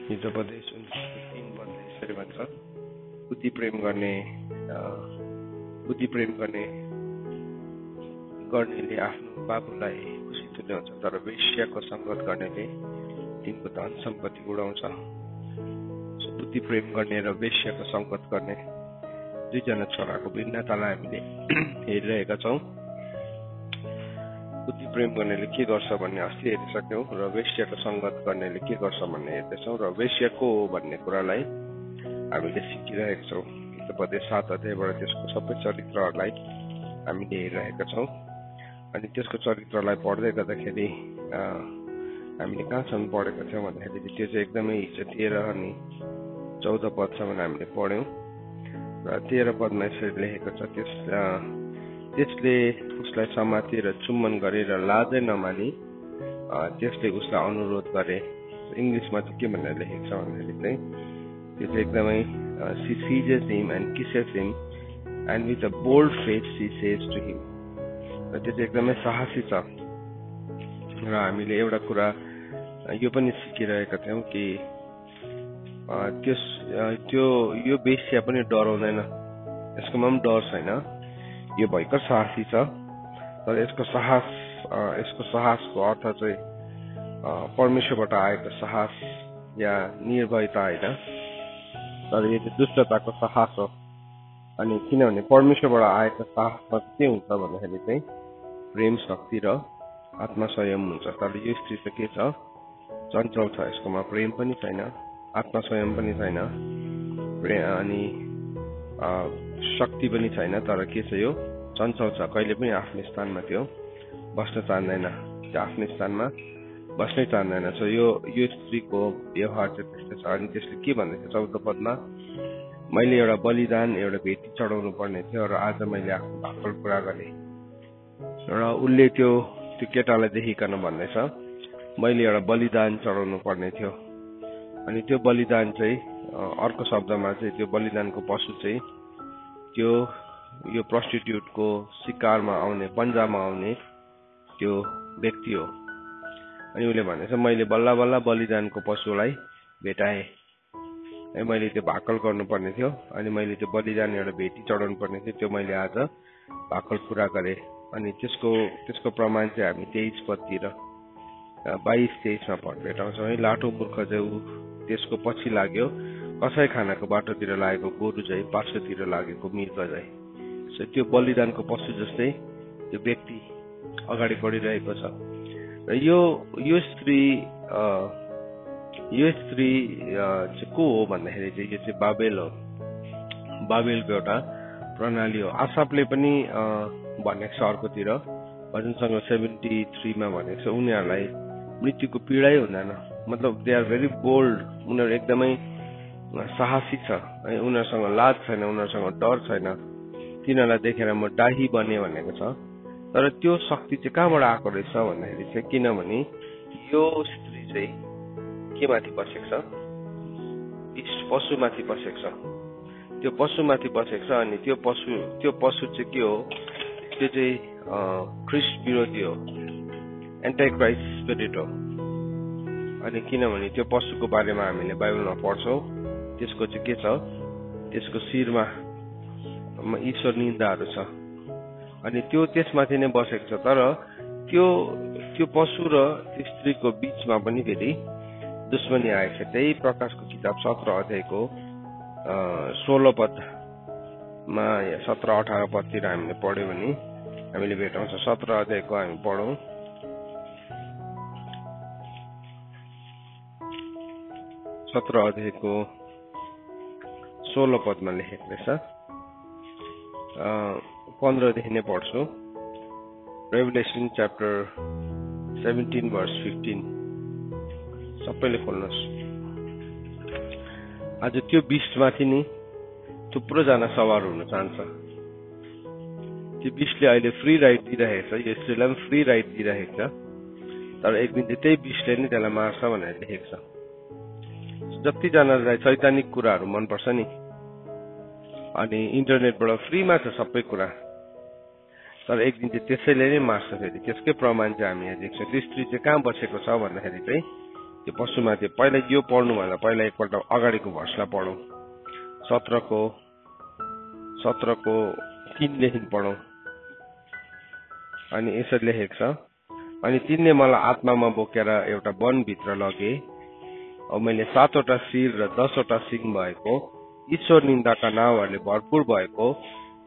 हितोपदेश 3 पदले यसरी भन्छ, बुद्धि प्रेम गर्नेले आफ्नो बाबुलाई खुसी तुल्याउँछ, तर वेश्याको संगत गर्नेले तिनको धन सम्पत्ति उडाउँछ। बुद्धि प्रेम गर्ने र वेश्याको संगत गर्ने दुईजना छोराको भिन्नतालाई हामीले हेरिरहेका छौँ। बुद्धि प्रेम गर्नेले के गर्छ भन्ने अस्ति हेरिसक्यौँ र वेश्याको संगत गर्नेले के गर्छ भन्ने हेर्दैछौँ र वेश्या को हो भन्ने कुरालाई हामीले सिकिरहेका छौँ। हितोपदेश 7 अध्यायबाट त्यसको सबै चरित्रहरूलाई हामीले हेरिरहेका छौँ। अनि त्यसको चरित्रलाई पढ्दै गर्दाखेरि हामीले कहाँसम्म पढेका थियौँ भन्दाखेरि त्यो चाहिँ एकदमै हिजो 13 अनि 14 पदसम्म हामीले पढ्यौँ र 13 पदमा यसरी लेखेको छ, त्यसले उसलाई समातेर चुम्बन गरे र लाजै नमानी त्यसले उसलाई अनुरोध गरे। इङ्ग्लिसमा चाहिँ के भनेर लेखेको छ भन्दाखेरि चाहिँ त्यो चाहिँ एकदमै she seizes him and kisses him and with a bold face she says to him, र त्यो चाहिँ एकदमै साहसी छ। र हामीले एउटा कुरा यो पनि सिकिरहेका थियौँ कि यो वेश्या पनि डराउँदैन, यसकोमा पनि डर छैन, यो भयङ्कर साहसी छ। तर यसको साहसको अर्थ चाहिँ परमेश्वरबाट आएको साहस या निर्भयता होइन, तर यो चाहिँ दुष्टताको साहस हो। अनि किनभने परमेश्वरबाट आएको साहसमा के हुन्छ भन्दाखेरि चाहिँ प्रेम, शक्ति र आत्मसंयम हुन्छ। तर यो स्त्री चाहिँ के छ, चञ्चल छ, यसकोमा प्रेम पनि छैन, आत्मसंयम पनि छैन, अनि शक्ति पनि छैन। तर के छ, यो चञ्चल छ, कहिले पनि आफ्नो स्थानमा त्यो बस्न चाहँदैन, त्यो आफ्नो स्थानमा बस्नै चाहँदैन। सो यो स्त्रीको व्यवहार चाहिँ त्यस्तो छ। अनि त्यसले के भन्दैछ 14 पदमा, मैले एउटा बलिदान, एउटा भेटी चढाउनु पर्ने थियो र आज मैले आफ्नो भाकल पुरा गरेँ। र उसले त्यो केटालाई देखिकन भन्दैछ, मैले एउटा बलिदान चढाउनु पर्ने थियो। अनि त्यो बलिदान चाहिँ अर्को शब्दमा चाहिँ त्यो बलिदानको पशु चाहिँ यो प्रस्टिट्युटको शिकारमा आउने, पन्जामा आउने त्यो व्यक्ति हो। अनि उसले भनेछ, मैले बल्ल बल्ल बलिदानको पशुलाई भेटाएँ, मैले त्यो भाकल गर्नुपर्ने थियो, अनि मैले त्यो बलिदान एउटा भेटी चढाउनु पर्ने थियो, त्यो मैले आज भाकल पुरा गरेँ। अनि त्यसको प्रमाण चाहिँ हामी 23 पदतिर 22-23मा भेटाउँछौँ है। लाटो मूर्ख चाहिँ त्यसको पछि लाग्यो, कसै खानाको बाटोतिर लागेको गोरु चाहिँ पार्श्वतिर लागेको मृग चाहिँ। सो त्यो बलिदानको पशु जस्तै त्यो व्यक्ति अगाडि बढिरहेको छ। र यो स्त्री चाहिँ को हो भन्दाखेरि चाहिँ यो चाहिँ बाबेल हो, बाबेलको एउटा प्रणाली हो। आसापले पनि भनेको छ अर्कोतिर, भजनसँग 73मा भनेको छ, उनीहरूलाई मृत्युको पीडै हुँदैन। मतलब दे आर भेरी बोल्ड, उनीहरू एकदमै साहसी छ, उनीहरूसँग लाज छैन, उनीहरूसँग डर छैन, तिनीहरूलाई देखेर म डाही बने भनेको छ। तर त्यो शक्ति चाहिँ कहाँबाट आएको रहेछ भन्दाखेरि चाहिँ, किनभने यो स्त्री चाहिँ के माथि बसेको छ, पशुमाथि बसेको छ, त्यो पशुमाथि बसेको छ। अनि त्यो पशु चाहिँ के हो, त्यो चाहिँ ख्रिस्ट विरोधी हो, एन्टाई क्राइस्ट स्पिरिट हो। अनि किनभने त्यो पशुको बारेमा हामीले बाइबलमा पढ्छौँ, त्यसको चाहिँ के छ, त्यसको शिरमा ईश्वर निन्दाहरू छ, अनि त्यो त्यसमाथि नै बसेको छ। तर त्यो पशु र त्यो स्त्रीको बीचमा पनि फेरि दुश्मनी आएको छ। त्यही प्रकाशको किताब 17 अध्यायको 16 पदमा या 17-18 पदतिर हामीले पढ्यौँ भने हामीले भेटाउँछ। 17 अध्यायको हामी पढौँ। 17 अध्यायको 16 पदमा लेखेको रहेछ, 15 देखि नै पढ्छु। रेभलेसन च्याप्टर 17 verse 15, सबैले खोल्नुहोस्। आज त्यो बिस्टमाथि नि थुप्रो जना सवार हुन चाहन्छ। त्यो बिस्टले अहिले फ्री राइड दिइरहेको छ, यो स्त्रीलाई पनि फ्री राइड दिइरहेको छ, तर एक दिन त्यही बिस्टले नै त्यसलाई मार्छ भनेर लेखेको छ। जतिजनालाई सैद्धान्तिक कुराहरू मनपर्छ नि, अनि इन्टरनेटबाट फ्रीमा छ सबै कुरा, तर एक दिन चाहिँ त्यसैले नै मार्छ। फेरि त्यसकै प्रमाण चाहिँ हामी यहाँ देख्छौँ। त्यो स्त्री चाहिँ कहाँ बसेको छ भन्दाखेरि चाहिँ त्यो पशुमाथि पहिला यो पढ्नु भन्दा पहिला एकपल्ट अगाडिको भर्सलाई पढौँ। 17को 3 देखि पढौँ। अनि यसरी लेखेको छ, अनि तिनले मलाई आत्मामा बोकेर एउटा वनभित्र लगे। अब मैले 7वटा शिर र 10वटा सिङ भएको, ईश्वर निन्दाका नाउँहरूले भरपूर भएको,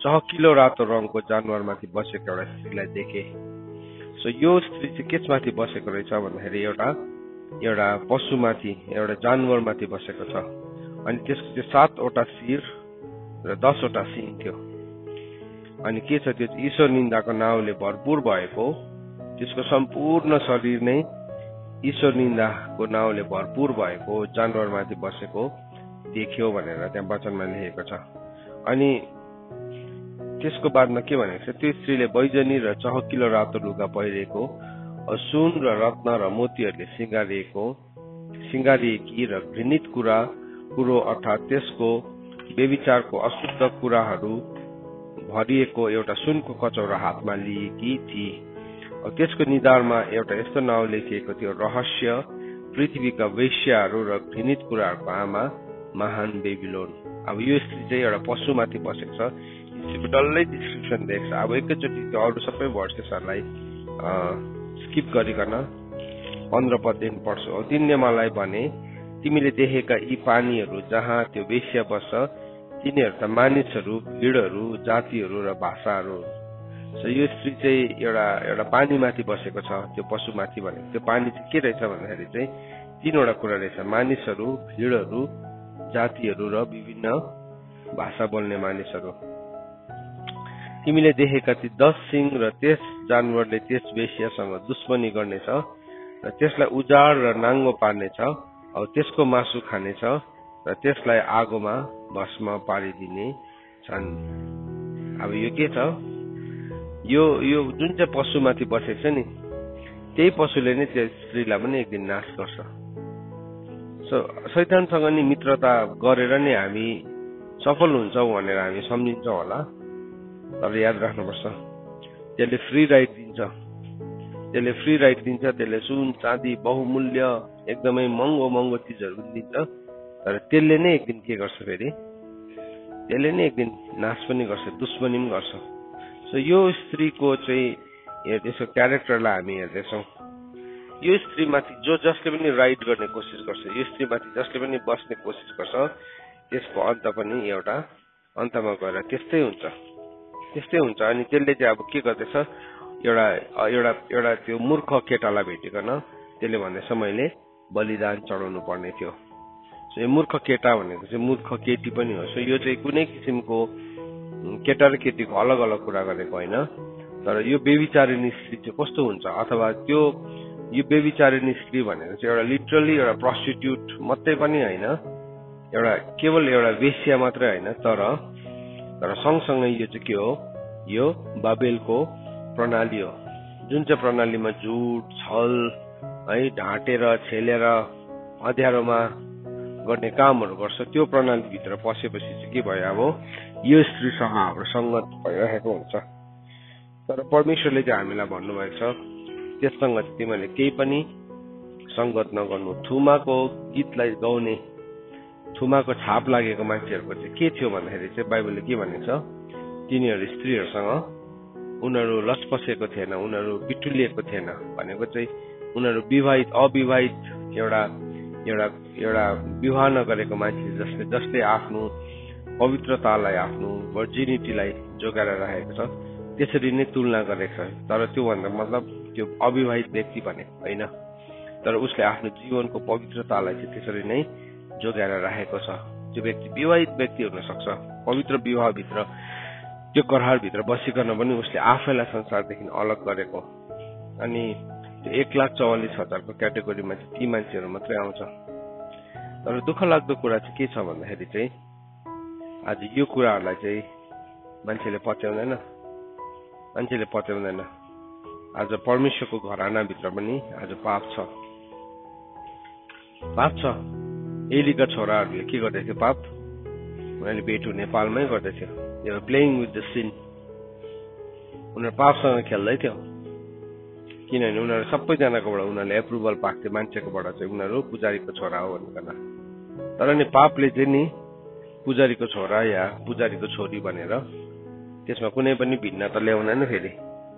चहकिलो रातो रङको जानवरमाथि बसेको एउटा स्त्रीलाई देखे। सो यो स्त्री चाहिँ केसमाथि बसेको रहेछ भन्दाखेरि एउटा पशुमाथि, एउटा जानवरमाथि बसेको छ। अनि त्यसको चाहिँ 7वटा शिर र 10वटा सिङ थियो। अनि के छ त्यो ईश्वर निन्दाको नाउँले भरपूर भएको, त्यसको सम्पूर्ण शरीर नै ईश्वर निन्दाको नाउँले भरपूर भएको जानवरमाथि बसेको देख्यो भनेर त्यहाँ वचनमा लेखेको छ। अनि त्यसको बादमा के भनेको छ, त्यो स्त्रीले बैजनी र चहकिलो रातो लुगा पहिरेको, सुन र रत्न र मोतीहरूले सिंगारिएकी र घृणित कुरो अर्थात् त्यसको व्यभिचारको अशुद्ध कुराहरू भरिएको एउटा सुनको कचौरा हातमा लिएकी थिए। त्यसको निधारमा एउटा यस्तो नाउँ लेखिएको थियो, रहस्य, पृथ्वीका वेश्याहरू र घृणित कुराहरूको आमा, महान बेबिलोन। अब यो स्त्री चाहिँ एउटा पशुमाथि बसेको छ। स्त्रीको डल्लै डिस्क्रिप्सन देख्छ। अब एकैचोटि त्यो अरू सबै भर्सेसहरूलाई स्किप गरिकन 15 पददेखि पढ्छु। तिनले मलाई भने, तिमीले देखेका यी पानीहरू जहाँ त्यो वेश्या बस्छ, तिनीहरू त मानिसहरू, भीडहरू, जातिहरू र भाषाहरू। सो यो स्त्री चाहिँ एउटा पानीमाथि बसेको छ, त्यो पशुमाथि भनेको। त्यो पानी चाहिँ के रहेछ भन्दाखेरि चाहिँ 3वटा कुरा रहेछ, मानिसहरू, भीडहरू, जातिहरू र विभिन्न भाषा बोल्ने मानिसहरू। तिमीले देखेका ती 10 सिङ र त्यस जानवरले त्यस वेश्यासँग दुश्मनी गर्नेछ र त्यसलाई उजाड र नाङ्गो पार्नेछ, अब त्यसको मासु खानेछ र त्यसलाई आगोमा भस्म पारिदिने छन्। अब यो के छ, यो जुन चाहिँ पशुमाथि बसेको छ नि, त्यही पशुले नै त्यो स्त्रीलाई पनि एक दिन नाश गर्छ। सो शैतानसँग नि मित्रता गरेर नै हामी सफल हुन्छौँ भनेर हामी सम्झिन्छौँ होला, तर याद राख्नुपर्छ त्यसले फ्री राइट दिन्छ। त्यसले सुन, चाँदी, बहुमूल्य, एकदमै महँगो चिजहरू पनि दिन्छ, तर त्यसले नै एक दिन के गर्छ, फेरि त्यसले नै एक दिन नाश पनि गर्छ, दुश्मनी पनि गर्छ। सो यो स्त्रीको चाहिँ त्यसको क्यारेक्टरलाई हामी हेर्दैछौँ। यो स्त्रीमाथि जसले पनि राइड गर्ने कोसिस गर्छ, यो स्त्रीमाथि जसले पनि बस्ने कोसिस गर्छ, त्यसको अन्त पनि अन्तमा गएर त्यस्तै हुन्छ। अनि त्यसले चाहिँ अब के गर्दैछ, एउटा त्यो मूर्ख केटालाई भेटिकन त्यसले भन्दैछ मैले बलिदान चढाउनु पर्ने थियो। सो यो मूर्ख केटा भनेको चाहिँ मूर्ख केटी पनि हो। सो यो चाहिँ कुनै किसिमको केटा र केटीको अलग अलग कुरा गरेको होइन, तर यो व्यभिचारिणी स्त्री चाहिँ कस्तो हुन्छ, अथवा यो व्यभिचारिणी स्त्री भनेको चाहिँ एउटा लिटरली एउटा प्रस्टिट्युट मात्रै पनि होइन, केवल एउटा वेश्या मात्रै होइन, तर सँगसँगै यो चाहिँ के हो, यो बाबेलको प्रणाली हो, जुन चाहिँ प्रणालीमा झुट, छल है, ढाँटेर छेलेर अँध्यारोमा गर्ने कामहरू गर्छ, त्यो प्रणालीभित्र पसेपछि चाहिँ के भयो, अब यो स्त्रीसँग हाम्रो सङ्गत भइरहेको हुन्छ। तर परमेश्वरले चाहिँ हामीलाई भन्नुभएको छ, त्यससँग तिमीले केही पनि सङ्गत नगर्नु। थुमाको गीतलाई गाउने, थुमाको छाप लागेको मान्छेहरूको चाहिँ के थियो भन्दाखेरि चाहिँ बाइबलले के भनेको छ, तिनीहरू स्त्रीहरूसँग उनीहरू लसपसेको थिएन, उनीहरू बिटुलिएको थिएन, भनेको चाहिँ उनीहरू अविवाहित एउटा विवाह नगरेको मान्छे जसले आफ्नो पवित्रतालाई, आफ्नो भर्जिनिटीलाई जोगाएर राखेको छ, त्यसरी नै तुलना गरेको छ। तर त्योभन्दा मतलब त्यो अविवाहित व्यक्ति भनेको होइन, तर उसले आफ्नो जीवनको पवित्रतालाई चाहिँ त्यसरी नै जोगाएर राखेको छ। त्यो व्यक्ति विवाहित व्यक्ति हुन सक्छ, पवित्र विवाहभित्र, त्यो करारभित्र बसिकन पनि उसले आफैलाई संसारदेखि अलग गरेको। अनि त्यो 1,44,000 क्याटेगोरीमा चाहिँ ती मान्छेहरू मात्रै आउँछ। तर दुःख लाग्दो कुरा चाहिँ के छ भन्दाखेरि चाहिँ आज यो कुराहरूलाई चाहिँ मान्छेले पत्याउँदैन। आज परमेश्वरको घरानाभित्र पनि आज पाप छ। एलीका छोराहरूले के गर्दै थियो, पाप उनीहरूले बेटु नेपालमै गर्दै थियो, प्लेइङ विथ द सिन, उनीहरू पापसँग खेल्दै थियो। किनभने उनीहरू सबैजनाकोबाट उनीहरूले एप्रुभल पाएको थियो मान्छेकोबाट चाहिँ उनीहरू पुजारीको छोरा हो भनिकन। तर नि पापले चाहिँ नि पुजारीको छोरा या पुजारीको छोरी भनेर त्यसमा कुनै पनि भिन्नता ल्याउँदैन। फेरि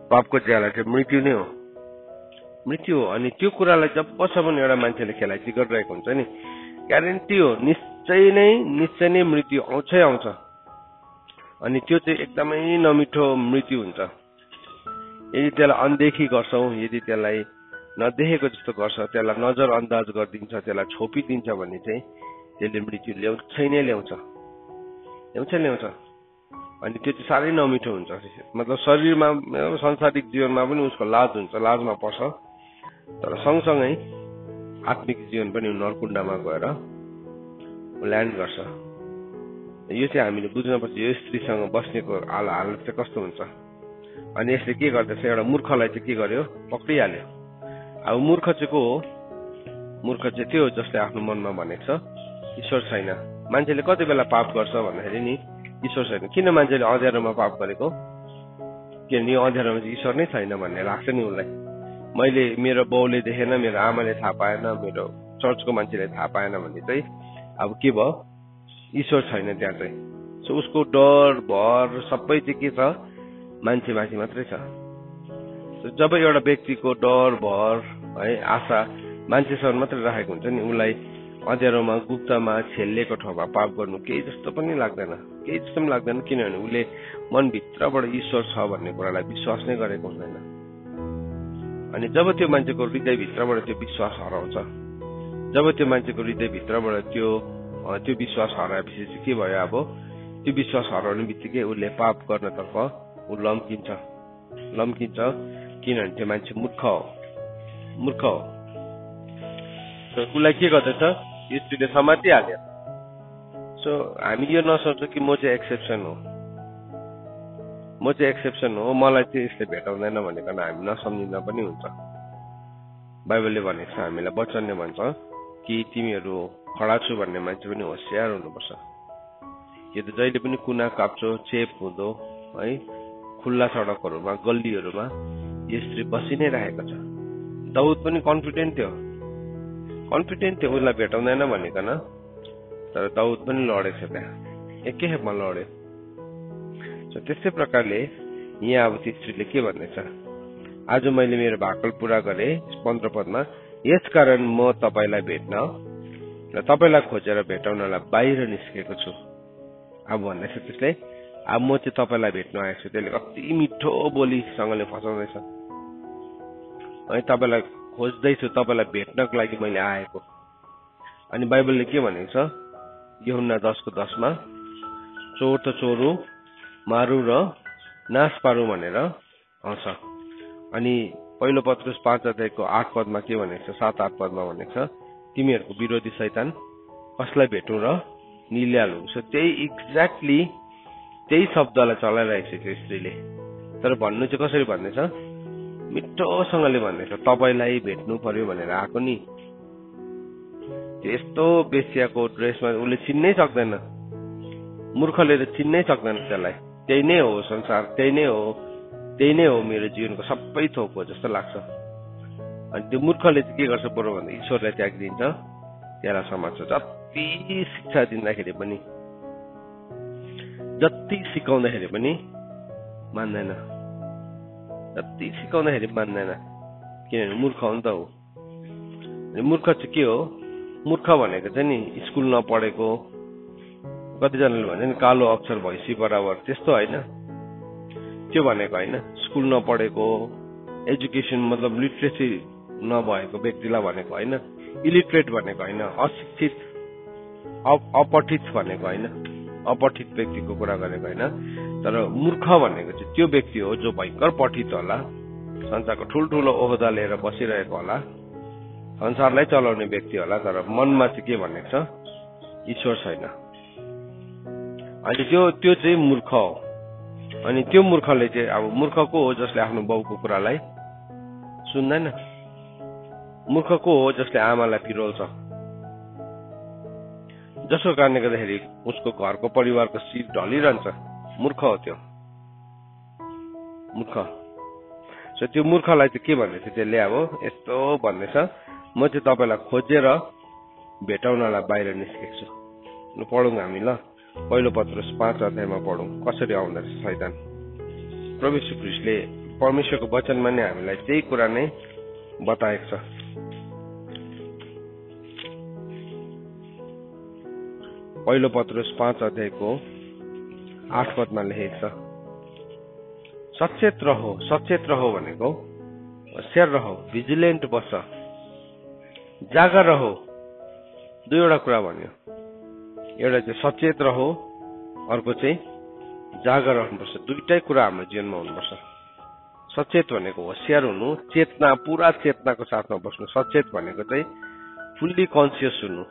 पापको ज्याला चाहिँ मृत्यु नै हो, मृत्यु हो। अनि त्यो कुरालाई जबसम्म एउटा मान्छेले खेलाइँची गरिरहेको हुन्छ नि, ग्यारेन्टी हो निश्चय नै मृत्यु आउँछै आउँछ। अनि त्यो चाहिँ एकदमै नमिठो मृत्यु हुन्छ। यदि त्यसलाई अनदेखी गर्छौ, यदि त्यसलाई नदेखेको जस्तो गर्छ, त्यसलाई नजर अन्दाज गरिदिन्छ, त्यसलाई छोपिदिन्छ भने चाहिँ त्यसले मृत्यु ल्याउँछै नै ल्याउँछ। अनि त्यो चाहिँ साह्रै नमिठो हुन्छ। मतलब शरीरमा सांसारिक जीवनमा पनि उसको लाज हुन्छ, लाजमा पर्छ। तर सँगसँगै आत्मिक जीवन पनि नरकुण्डमा गएर ल्यान्ड गर्छ। यो चाहिँ हामीले बुझ्नुपर्छ। यो स्त्रीसँग बस्नेको हालत चाहिँ कस्तो हुन्छ। अनि यसले के गर्दैछ, एउटा मूर्खलाई चाहिँ के गर्यो, पक्रिहाल्यो। अब मूर्ख चाहिँ को हो? मूर्ख चाहिँ त्यो हो जसले आफ्नो मनमा भनेको छ ईश्वर छैन। मान्छेले कति बेला पाप गर्छ भन्दाखेरि नि ईश्वर छैन। किन मान्छेले अँध्यारोमा पाप गरेको? किनभने यो अँध्यारोमा चाहिँ ईश्वर नै छैन भन्ने लाग्छ नि उसलाई। मैले मेरो बाउले देखेन, मेरो आमाले थाहा पाएन, मेरो चर्चको मान्छेले थाहा पाएन भने चाहिँ अब के भयो, ईश्वर छैन त्यहाँ चाहिँ। सो उसको डर भर सबै चाहिँ के छ, मान्छे माथि मात्रै छ। जब एउटा व्यक्तिको डर भर है आशा मान्छेसँग मात्रै राखेको हुन्छ नि, उसलाई अँध्यारोमा गुप्तमा छेलिएको ठाउँमा पाप गर्नु केही जस्तो पनि लाग्दैन, किनभने उसले मनभित्रबाट ईश्वर छ भन्ने कुरालाई विश्वास नै गरेको हुँदैन। अनि जब त्यो मान्छेको हृदयभित्रबाट त्यो विश्वास हराउँछ, जब त्यो मान्छेको हृदयभित्रबाट त्यो विश्वास हराएपछि चाहिँ के भयो, अब त्यो विश्वास हराउने बित्तिकै उसले पाप गर्नतर्फ ऊ लम्किन्छ। किनभने त्यो मान्छे मूर्ख हो। उसलाई के गर्दैछ, स्त्रीले समातिहाल्यो। सो हामी यो नसोच्छौँ कि म चाहिँ एक्सेप्सन हो, मलाई चाहिँ यसले भेटाउँदैन भनेर हामी नसम्झिँदा पनि हुन्छ। बाइबलले भनेको छ, हामीलाई वचनले भन्छ कि तिमीहरू खडा छु भन्ने मान्छे पनि होसियार हुनुपर्छ। यो त जहिले पनि कुना काप्चो चेप हुँदो है खुल्ला सडकहरूमा गल्लीहरूमा यो स्त्री बसि नै राखेको छ। दाउद पनि कन्फिडेन्ट थियो, उसलाई भेटाउँदैन भनिकन। तर दाउद पनि लडेको छ, त्यहाँ एकै खेपमा लड्यो। त्यस्तै प्रकारले यहाँ अब त्यो स्त्रीले के भन्दैछ, आज मैले मेरो भाकल पूरा गरेँ 15 पदमा, यसकारण म तपाईँलाई भेट्न र तपाईँलाई खोजेर भेटाउनलाई बाहिर निस्केको छु। अब भन्दैछ त्यसले, अब म चाहिँ तपाईँलाई भेट्न आएको छु। त्यसले कति मिठो बोलीसँगले फसाउँदैछ है, तपाईँलाई खोज्दैछु, तपाईँलाई भेट्नको लागि मैले आएको। अनि बाइबलले के भनेको छ, यूहन्ना 10:10 चोर त चोरू, मारू र नाश पारू भनेर आउँछ। अनि पहिलो पत्रुस 5:8 पदमा के भनेको छ, 7-8 पदमा भनेको छ, तिमीहरूको विरोधी शैतान कसलाई भेटौँ र निल्यालु। त्यही एक्ज्याक्टली त्यही शब्दलाई चलाइरहेको छ त्यो स्त्रीले। तर भन्नु चाहिँ कसरी भन्दैछ, मिठोसँगले भन्दैछ, तपाईँलाई भेट्नु पर्यो भनेर आएको नि। यस्तो बेसियाको ड्रेसमा उसले चिन्नै सक्दैन, मूर्खले त चिन्नै सक्दैन त्यसलाई। त्यही नै हो संसार, त्यही नै हो मेरो जीवनको सबै थोक हो जस्तो लाग्छ। अनि त्यो मूर्खले चाहिँ के गर्छ, बरु भन्दा ईश्वरलाई त्यागिदिन्छ, त्यसलाई समात्छ। जति शिक्षा दिँदाखेरि पनि, जति सिकाउँदाखेरि पनि मान्दैन, किनभने मूर्ख हो नि त हो। मूर्ख चाहिँ के हो, मूर्ख भनेको चाहिँ नि स्कुल नपढेको, कतिजनाले भन्छ नि कालो अक्षर भैँसी बराबर, त्यस्तो होइन। त्यो भनेको होइन, स्कुल नपढेको, एजुकेसन मतलब लिटरेसी नभएको व्यक्तिलाई भनेको होइन, इलिटरेट भनेको होइन, अशिक्षित अपठित भनेको होइन, अपठित व्यक्तिको कुरा गरेको होइन। तर मूर्ख भनेको चाहिँ त्यो व्यक्ति हो जो भयङ्कर पठित होला, संसारको ठुल्ठुलो ओहदा लिएर बसिरहेको होला, संसारलाई चलाउने व्यक्ति होला, तर मनमा चाहिँ के भनेको छ, ईश्वर छैन। अनि त्यो चाहिँ मूर्ख हो। अनि त्यो मूर्खले चाहिँ, अब मूर्ख को हो जसले आफ्नो बाउको कुरालाई सुन्दैन, मूर्ख को हो जसले आमालाई पिरोल्छ, जसको कारणले गर्दाखेरि उसको घरको परिवारको शिर ढलिरहन्छ। मूर्ख हो त्यो, मूर्ख। सो त्यो मूर्खलाई चाहिँ के भन्दैछ त्यसले अब यस्तो भन्दैछ म चाहिँ तपाईलाई खोजेर भेटाउनलाई बाहिर निस्केको छु। पढौँ हामी ल पहिलो पत्रुस 5 अध्यायमा पढौँ कसरी आउँदो रहेछ शैतान। प्रभु यीशु ख्रीष्टले परमेश्वरको वचनमा नै हामीलाई त्यही कुरा नै बताएको छ। पहिलो पत्रुस 5 अध्यायको 8 पदमा लेखेको छ सचेत रहो भनेको होशियार रहो, भिजिलेन्ट बस, जागा रहो। दुईवटा कुरा भन्यो, एउटा चाहिँ सचेत रहो, अर्को चाहिँ जागा रहनुपर्छ। दुईटै कुरा हाम्रो जीवनमा हुनुपर्छ। सचेत भनेको होशियार हुनु, चेतना पूरा चेतनाको साथमा बस्नु। सचेत भनेको चाहिँ फुल्ली कन्सियस हुनु,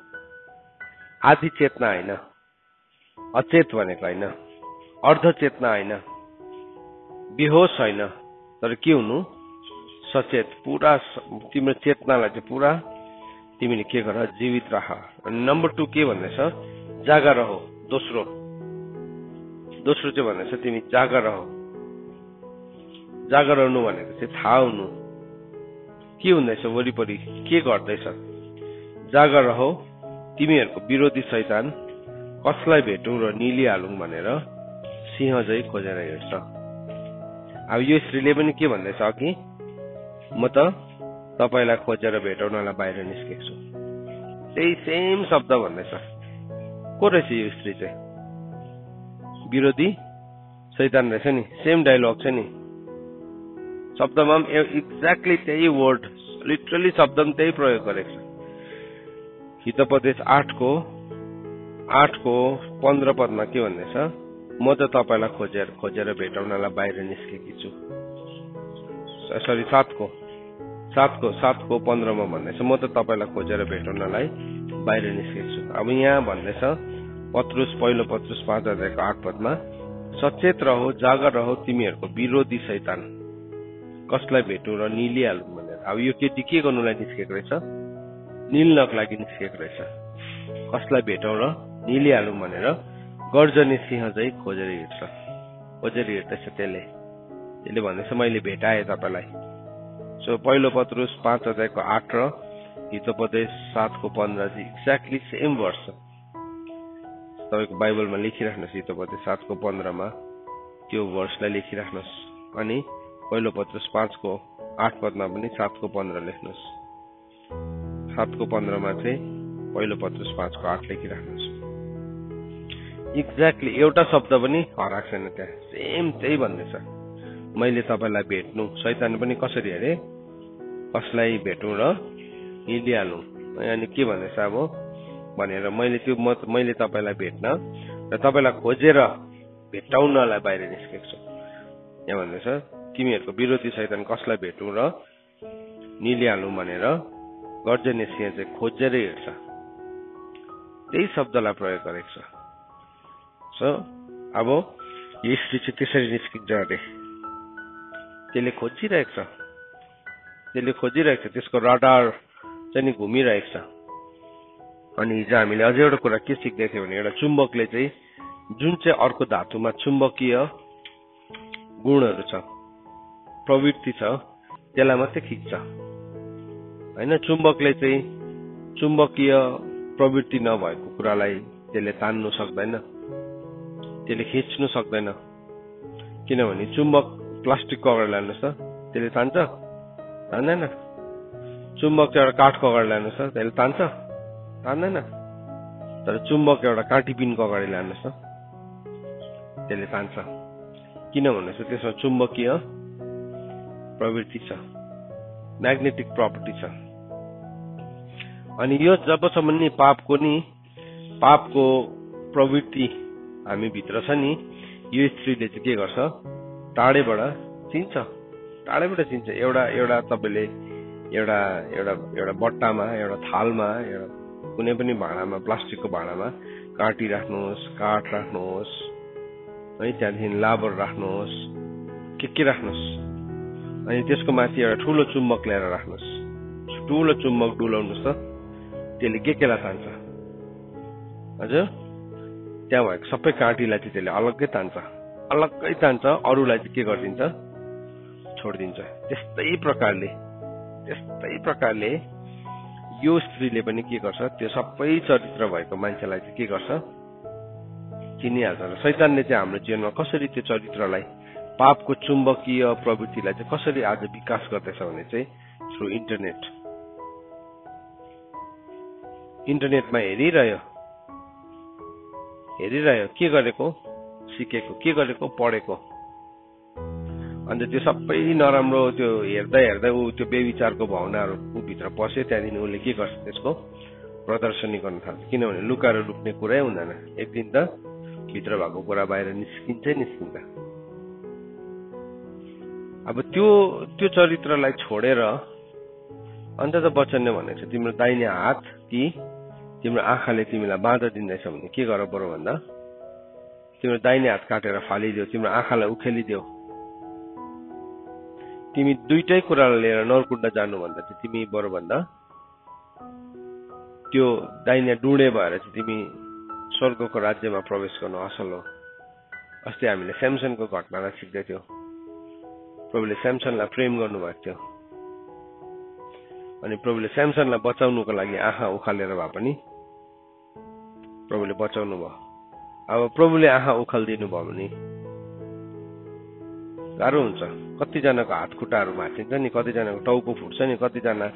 आधी चेतना होइन, अचेत भनेको होइन, अर्ध चेतना होइन, बेहोस होइन, तर के हुनु सचेत। पूरा तिम्रो चेतनालाई चाहिँ पूरा तिमीले के गर जीवित राख। अनि नम्बर 2 के भन्दैछ जागा रहो। दोस्रो चाहिँ भन्दैछ तिमी जागा रहो। जागा रहनु भनेको चाहिँ थाहा हुनु के हुँदैछ वरिपरि के गर्दैछ। जागा रहो, तिमीहरूको विरोधी शैतान कसलाई भेटौँ र निलिहालौँ भनेर सिंह झै खोजेर हिँड्छ। अब यो स्त्रीले पनि के भन्दैछ कि म त तपाईलाई खोजेर भेटाउनलाई बाहिर निस्केको छु। त्यही सेम शब्द भन्दैछ। को रहेछ यो स्त्री चाहिँ? विरोधी शैतान रहेछ नि। सेम डायलग छ नि, शब्दमा पनि एक्ज्याक्टली त्यही वर्ड, लिटरली शब्द पनि त्यही प्रयोग गरेको छ। हितोपदेश 8 को 15 पदमा के भन्दैछ म त तपाईलाई खोजेर भेटाउनलाई बाहिर निस्केकी छु। सरी 7 को 15 मा भन्दैछ म त तपाईलाई खोजेर भेटाउनलाई बाहिर निस्केको छु। अब यहाँ भन्दैछ पहिलो पत्रुस 5 अध्यायको 8 पदमा सचेत रहो, जागा रहो, तिमीहरूको विरोधी शैतान कसलाई भेटौँ र निलिहालौँ भनेर। अब यो केटी के गर्नुलाई निस्केको रहेछ? निल्नको लागि निस्केको रहेछ। कसलाई भेटौँ र निलिहालौँ भनेर गर्जने सिंह चाहिँ खोजेर हिँड्दैछ। त्यसले भन्दैछ मैले भेटाएँ तपाईँलाई। सो पहिलो पत्रुस 5 अध्यायको 8 र हितोपदेश 7 को 15 चाहिँ एक्ज्याक्टली सेम वर्ष छ। तपाईँको बाइबलमा लेखिराख्नुहोस्, हितोपदेश 7 को 15 मा त्यो वर्षलाई लेखिराख्नुहोस्। अनि पहिलो पत्रुस 5 को 8 पदमा पनि 7 को 15 लेख्नुहोस्। 7 को 15 मा चाहिँ पहिलो पत्रुस 5 को 8 लेखिराख्नुहोस्। एक्ज्याक्टली एउटा शब्द पनि हराएको छैन त्यहाँ, सेम त्यही भन्दैछ। मैले तपाईँलाई भेट्नु, शैतान पनि कसरी अरे कसलाई भेटौँ र हिँडिहालौँ। अनि के भन्दैछ अब भनेर मैले तपाईँलाई भेट्न र तपाईँलाई खोजेर भेटाउनलाई बाहिर निस्केको छु। यहाँ भन्दैछ तिमीहरूको विरोधी शैतान कसलाई भेटौँ र निलिहालौँ भनेर गर्जने सिंह चाहिँ खोजेर हिँड्छ। त्यही शब्दलाई प्रयोग गरेको छ। सो अब यो स्त्री चाहिँ त्यसरी निस्किन्छ अरे। त्यसले खोजिरहेको छ, त्यसको रडार चाहिँ नि घुमिरहेको छ। अनि हिजो हामीले अझै एउटा कुरा के सिक्दै थियौँ भने एउटा चुम्बकले चाहिँ जुन चाहिँ अर्को धातुमा चुम्बकीय गुणहरू छ, प्रवृत्ति छ, त्यसलाई मात्रै खिच्छ होइन। चुम्बकले चाहिँ चुम्बकीय प्रवृत्ति नभएको कुरालाई त्यसले तान्नु सक्दैन, त्यसले खिच्नु सक्दैन। किनभने चुम्बक प्लास्टिकको अगाडि लानुहोस् त त्यसले तान्दैन। चुम्बक चाहिँ एउटा काठको अगाडि लानुहोस् त त्यसले तान्दैन। तर चुम्बक एउटा काँटी पिनको अगाडि लानुहोस् त त्यसले तान्छ। किन भन्नुहोस् त्यसमा चुम्बकीय प्रवृत्ति छ, म्याग्नेटिक प्रपर्टी छ। अनि यो जबसम्म नि पापको प्रवृत्ति हामी भित्र छ नि, यो स्त्रीले चाहिँ के गर्छ टाढेबाट चिन्छ। एउटा तपाईँले एउटा बट्टामा, एउटा थालमा, एउटा कुनै पनि भाँडामा, प्लास्टिकको भाँडामा काँटी राख्नुहोस्, काठ राख्नुहोस् है, त्यहाँदेखि लाबर राख्नुहोस्, के राख्नुहोस्। अनि त्यसको माथि एउटा ठुलो चुम्बक ल्याएर राख्नुहोस्। ठुलो चुम्बक डुलाउनुहोस् त त्यसले केलाई तान्छ हजुर? त्यहाँ भएको सबै काँटीलाई चाहिँ त्यसले अलग्गै तान्छ। अरूलाई चाहिँ के गरिदिन्छ? छोडिदिन्छ। त्यस्तै प्रकारले यो स्त्रीले पनि के गर्छ, त्यो सबै चरित्र भएको मान्छेलाई चाहिँ के गर्छ, चिनिहाल्छ। र शैतानले चाहिँ हाम्रो जीवनमा कसरी त्यो चरित्रलाई, पापको चुम्बकीय प्रवृत्तिलाई चाहिँ कसरी आज विकास गर्दैछ भने चाहिँ थ्रु इन्टरनेटमा हेरिरह्यो, के गरेको, सिकेको, के गरेको, पढेको, अन्त त्यो सबै नराम्रो त्यो हेर्दा ऊ त्यो बेविचारको भावनाहरू ऊ भित्र पस्यो। त्यहाँदेखि उसले के गर्छ, त्यसको प्रदर्शनी गर्न थाल्छ। किनभने लुकाएर लुक्ने कुरै हुँदैन, एक दिन त भित्र भएको कुरा बाहिर निस्किन्छ। अब त्यो चरित्रलाई छोडेर अन्तत वचनले भनेको छ, तिम्रो दाहिने हात कि तिम्रो आँखाले तिमीलाई बाधा दिँदैछ भने के गर बरु भन्दा तिम्रो दाहिने हात काटेर फालिदियो, तिम्रो आँखालाई उखेलिदियो। तिमी दुईटै कुरालाई लिएर नरकुण्ड जानुभन्दा चाहिँ तिमी बरु भन्दा त्यो दाहिने डुँडे भएर चाहिँ तिमी स्वर्गको राज्यमा प्रवेश गर्नु असल हो। अस्ति हामीले स्यामसनको घटनालाई सिक्दै थियौँ। प्रभुले स्यामसनलाई प्रेम गर्नुभएको थियो अनि प्रभुले स्यामसनलाई बचाउनुको लागि आँखा उखालेर भए पनि प्रभुले बचाउनु भयो। अब प्रभुले आँखा उखालिदिनु भयो भने गाह्रो हुन्छ। कतिजनाको हात खुट्टाहरू भाँचिन्छ नि, कतिजनाको टाउको फुट्छ नि, कतिजना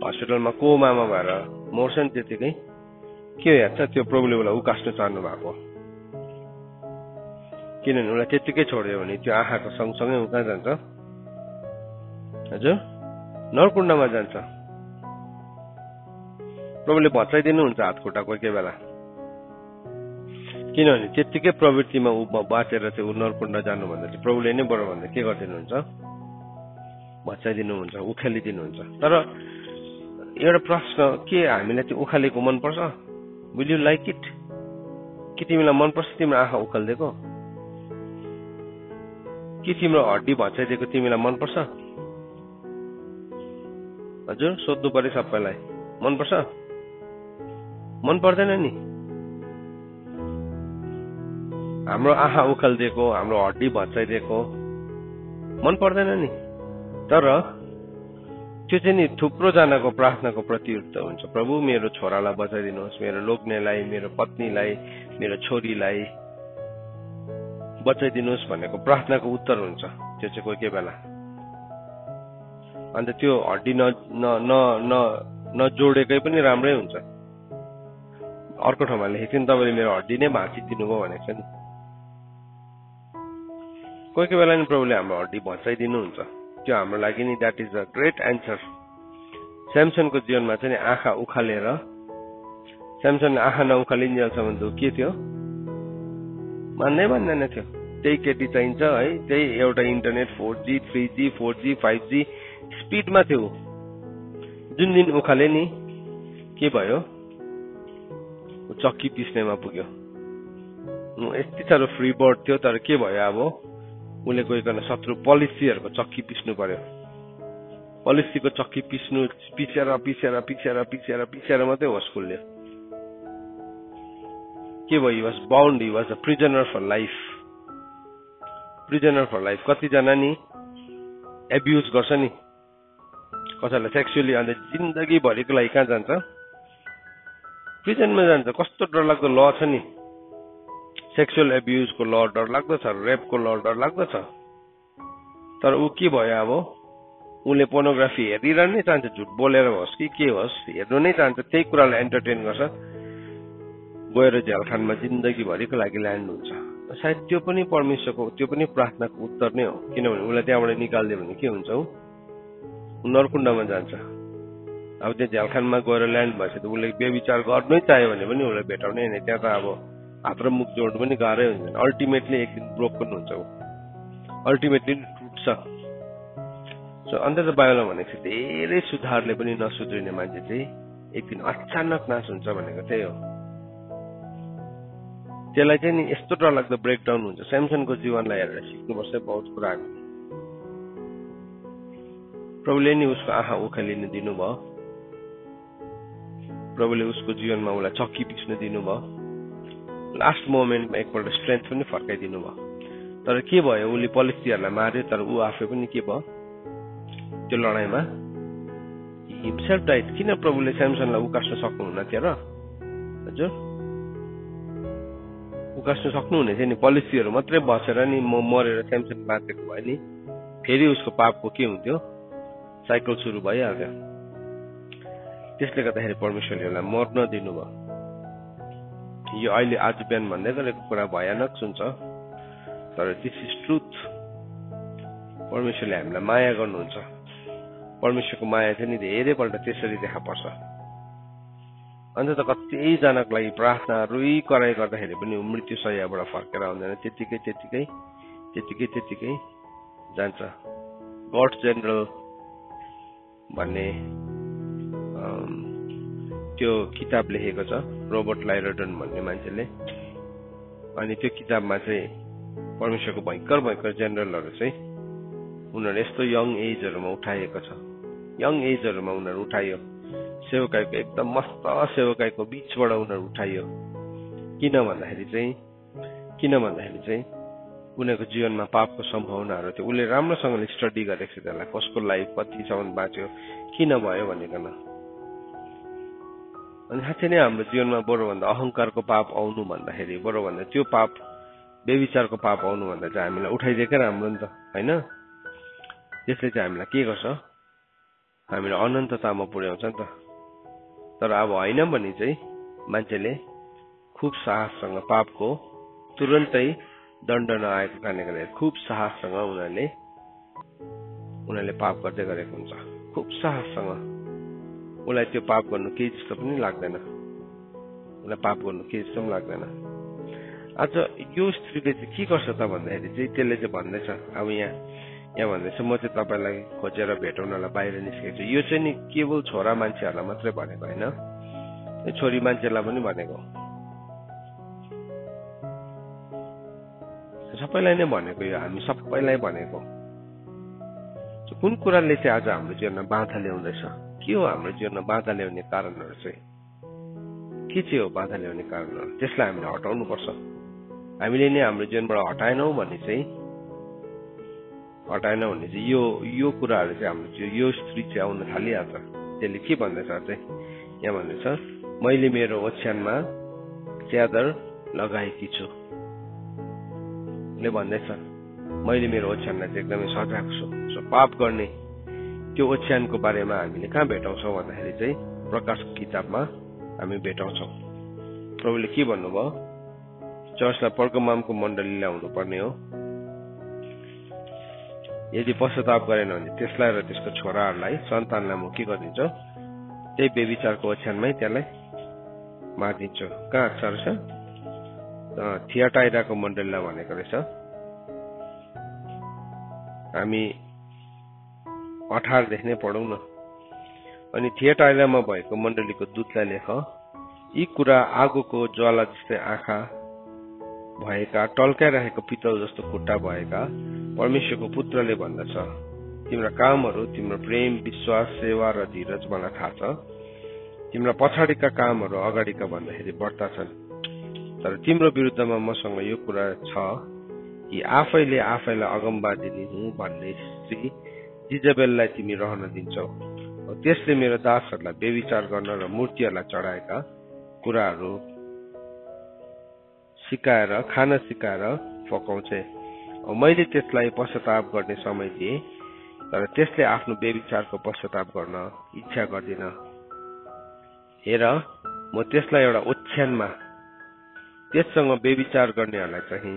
हस्पिटलमा कोमामा भएर मर्छ नि। त्यतिकै के हेर्छ, त्यो प्रभुले उसलाई उकास्नु चाहनु भएको, किनभने उसलाई त्यतिकै छोड्यो भने त्यो आँखाको सँगसँगै उका जान्छ, हजुर नरकुण्डमा जान्छ। प्रभुले बचाइदिनुहुन्छ हात खुट्टा कोही बेला, किनभने त्यतिकै प्रवृत्तिमा ऊ बाँचेर चाहिँ ऊ नरकुण्ड जानुभन्दा चाहिँ प्रभुले नै बरु भन्दा के गरिदिनुहुन्छ, बचाइदिनुहुन्छ, उखालिदिनुहुन्छ। तर एउटा प्रश्न, के हामीलाई चाहिँ उखालेको मनपर्छ? Will you like it? कि तिमीलाई मनपर्छ तिम्रो आँखा उखालिदिएको? कि तिम्रो हड्डी भचाइदिएको तिमीलाई मनपर्छ? हजुर सोध्नु पर्यो सबैलाई, मनपर्छ? मन पर्दैन नि। हाम्रो आँखा उखालिदिएको, हाम्रो हड्डी भचाइदिएको मन पर्दैन नि। तर त्यो चाहिँ नि थुप्रो जनाको प्रार्थनाको प्रतियुक्त हुन्छ। प्रभु मेरो छोरालाई बचाइदिनुहोस्, मेरो लोग्नेलाई, मेरो पत्नीलाई, मेरो छोरीलाई बचाइदिनुहोस् भनेको प्रार्थनाको उत्तर हुन्छ। त्यो चाहिँ कोही बेला अन्त त्यो हड्डी नजोडेकै पनि राम्रै हुन्छ। अर्को ठाउँमा लेखेको थियो नि, तपाईँले मेरो हड्डी नै भाँचिदिनु भयो भनेको छ नि। कोही बेला नि प्रभुले हाम्रो हड्डी भचाइदिनुहुन्छ। त्यो हाम्रो लागि नि that is a great answer. स्यामसनको जीवनमा चाहिँ आँखा उखालेर, स्यामसनले आँखा नउखालिन्जेलसम्म त के थियो, मान्दैन थियो। त्यही केटी चाहिन्छ है, त्यही एउटा internet 4G 3G 4G 5G स्पिडमा थियो। जुन दिन उखाले नि के भयो, चक्की पिस्नेमा पुग्यो। यति साह्रो फ्री बर्ड थियो, तर के भयो, अब उसले गइकन शत्रु पोलिसीहरूको चक्की पिस्नु पर्यो। पोलिसीको चक्की पिसेर मात्रै होस खुल्यो। के भयो, he was bound, he was a prisoner for life. कतिजना नि एब्युज गर्छ नि कसैलाई सेक्सुअली, अन्त जिन्दगीभरिको लागि कहाँ जान्छ, प्रिजनमा जान्छ। कस्तो डरलाग्दो ल छ नि, सेक्सुअल एब्युजको ल डरलाग्दो छ, रेपको ल डरलाग्दो छ। तर ऊ के भयो, अब उसले पोर्नोग्राफी हेरिरहनु नै चाहन्छ, झुट बोलेर होस् कि के होस् हेर्नु नै चाहन्छ, त्यही कुरालाई एन्टरटेन गर्छ। गएर झ्यालखानमा जिन्दगीभरिको लागि ल्यान्ड हुन्छ। सायद त्यो पनि परमेश्वरको, त्यो पनि प्रार्थनाको उत्तर नै हो। किनभने उसलाई त्यहाँबाट निकालिदियो भने के हुन्छ, ऊ नरकुण्डमा जान्छ। अब त्यो झ्यालखानमा गएर ल्यान्ड भएपछि त उसले बेविचार गर्नै चाह्यो भने पनि उसलाई भेटाउने होइन। त्यहाँ त अब हात र मुख जोड्नु पनि गाह्रै हुन्छ। अल्टिमेटली एक दिन ब्रोकन हुन्छ, ऊ अल्टिमेटली टुट्छ। सो अन्त त बाइबलमा भनेको छ, धेरै सुधारले पनि नसुध्रिने मान्छे चाहिँ एक दिन अचानक नाश हुन्छ भनेको त्यही हो। त्यसलाई चाहिँ नि यस्तो डरलाग्दो ब्रेकडाउन हुन्छ। स्यामसनको जीवनलाई हेरेर सिक्नुपर्छ बहुत कुराहरू। प्रभुले नि उसको आँखा उखालिन दिनुभयो, प्रभुले उसको जीवनमा उसलाई चक्की पिस्न दिनुभयो, लास्ट मोमेन्टमा एकपल्ट स्ट्रेन्थ पनि फर्काइदिनु भयो। तर के भयो, उसले पलिस्तीहरूलाई मार्यो, तर ऊ आफै पनि के भयो, त्यो लडाईँमा हिमसेल्फ डाइड। किन प्रभुले स्यामसनलाई उकास्न सक्नुहुन्न थियो र? हजुर उकास्न सक्नुहुने थियो नि, पोलिसीहरू मात्रै बसेर नि मरेर स्यामसन बाँचेको भए नि फेरि उसको पापको के हुन्थ्यो, साइकल सुरु भइहाल्थ्यो। त्यसले गर्दाखेरि परमेश्वरले उसलाई मर्न दिनुभयो। यो अहिले आज बिहान भन्दै गरेको कुरा भयानक सुन्छ, तर दिस इज ट्रुथ। परमेश्वरले हामीलाई माया गर्नुहुन्छ। परमेश्वरको माया चाहिँ नि धेरैपल्ट त्यसरी देखा पर्छ। अन्त त कतिजनाको लागि प्रार्थना रुई कराई गर्दाखेरि पनि मृत्यु शय्याबाट फर्केर आउँदैन, त्यतिकै जान्छ। गड जेनरल भन्ने त्यो किताब लेखेको छ रोबर्ट लाइरडन भन्ने मान्छेले। अनि त्यो किताबमा चाहिँ परमेश्वरको भयंकर जेनरलहरू चाहिँ उनीहरू यस्तो यङ एजहरूमा उठाइएको छ। यङ एजहरूमा उनीहरू उठाइयो, सेवकाईको एकदम मस्त सेवकाईको बीचबाट उनीहरू उठाइयो। किन भन्दाखेरि चाहिँ उनीहरूको जीवनमा पापको सम्भावनाहरू थियो। उसले राम्रोसँगले स्टडी गरेको थियो त्यसलाई, कसको लाइफ कतिसम्म बाँच्यो, किन भयो भनिकन। अनि साँच्चै नै हाम्रो जीवनमा बरूभन्दा अहङ्कारको पाप आउनु भन्दाखेरि, बरूभन्दा त्यो पाप बेविचारको पाप आउनु भन्दा चाहिँ हामीलाई उठाइदिएकै राम्रो नि त, होइन? त्यसले चाहिँ हामीलाई के गर्छ, हामीलाई अनन्ततामा पुर्याउँछ नि त। तर अब होइन भने चाहिँ मान्छेले खुब साहससँग पापको तुरन्तै दण्ड नआएको कारणले गर्दा खुब साहससँग उनीहरूले पाप गर्दै गरेको हुन्छ। खुब साहससँग उसलाई त्यो पाप गर्नु केही जस्तो पनि लाग्दैन, उसलाई पाप गर्नु केही जस्तो पनि लाग्दैन। आज यो स्त्रीले चाहिँ के गर्छ त भन्दाखेरि चाहिँ त्यसले चाहिँ भन्दैछ, अब यहाँ भन्दैछ म चाहिँ तपाईँलाई खोजेर भेटाउनलाई बाहिर निस्केको छु। यो चाहिँ नि केवल छोरा मान्छेहरूलाई मात्रै भनेको होइन, छोरी मान्छेलाई पनि भनेको, सबैलाई नै भनेको। यो हामी सबैलाई भनेको। कुन कुराले चाहिँ आज हाम्रो जीवनमा बाधा ल्याउँदैछ? के हो हाम्रो जीवनमा बाधा ल्याउने कारणहरू चाहिँ? के चाहिँ हो बाधा ल्याउने कारणहरू? त्यसलाई हामीले हटाउनु पर्छ। हामीले नै हाम्रो जीवनबाट हटाएनौँ भने चाहिँ यो कुराहरू चाहिँ हाम्रो यो स्त्री चाहिँ आउन थालिहाल्छ। त्यसले के भन्दैछ चाहिँ, यहाँ भन्दैछ मैले मेरो ओछ्यानमा च्यादर लगाएकी छु। भन्दैछ मैले मेरो ओछ्यानलाई चाहिँ एकदमै सजाएको छु। सो पाप गर्ने त्यो ओछ्यानको बारेमा हामीले कहाँ भेटाउँछौँ भन्दाखेरि चाहिँ प्रकाशको किताबमा हामी भेटाउँछौँ। प्रभुले के भन्नुभयो, चर्चलाई पर्गमामको मण्डलीलाई हुनुपर्ने हो, यदि पश्चाताप गरेन भने त्यसलाई र त्यसको छोराहरूलाई सन्तानलाई म के गरिदिन्छु, त्यही बेविचारको ओछ्यानमै त्यसलाई मारिदिन्छु। कहाँ अक्षर छ? थियाटाइराको मण्डलीलाई भनेको रहेछ। हामी 18 देखि नै पढौँ न। अनि थियाटाइरामा भएको मण्डलीको दूतलाई लेख, यी कुरा आगोको ज्वाला जस्तै आँखा भएका, टल्काइरहेको पितल जस्तो खुट्टा भएका परमेश्वरको पुत्रले भन्दछ, तिम्रा कामहरू, तिम्रो प्रेम, विश्वास, सेवा र धीरज मलाई थाहा छ। तिम्रा पछाडिका कामहरू अगाडिका भन्दाखेरि बढ्ता छन्। तर तिम्रो विरुद्धमा मसँग यो कुरा छ कि आफैले आफैलाई अगमवादिनी हुँ भन्ने स्त्री जिजबेललाई तिमी रहन दिन्छौ। त्यसले मेरो दासहरूलाई बेविचार गर्न र मूर्तिहरूलाई चढाएका कुराहरू सिकाएर खान सिकाएर फकाउँछे। मैले त्यसलाई पश्चाताप गर्ने समय दिए, तर त्यसले आफ्नो बेविचारको पश्चाताप गर्न इच्छा गर्दिन। हेर, म त्यसलाई एउटा ओछ्यानमा त्यससँग बेविचार गर्नेहरूलाई चाहिँ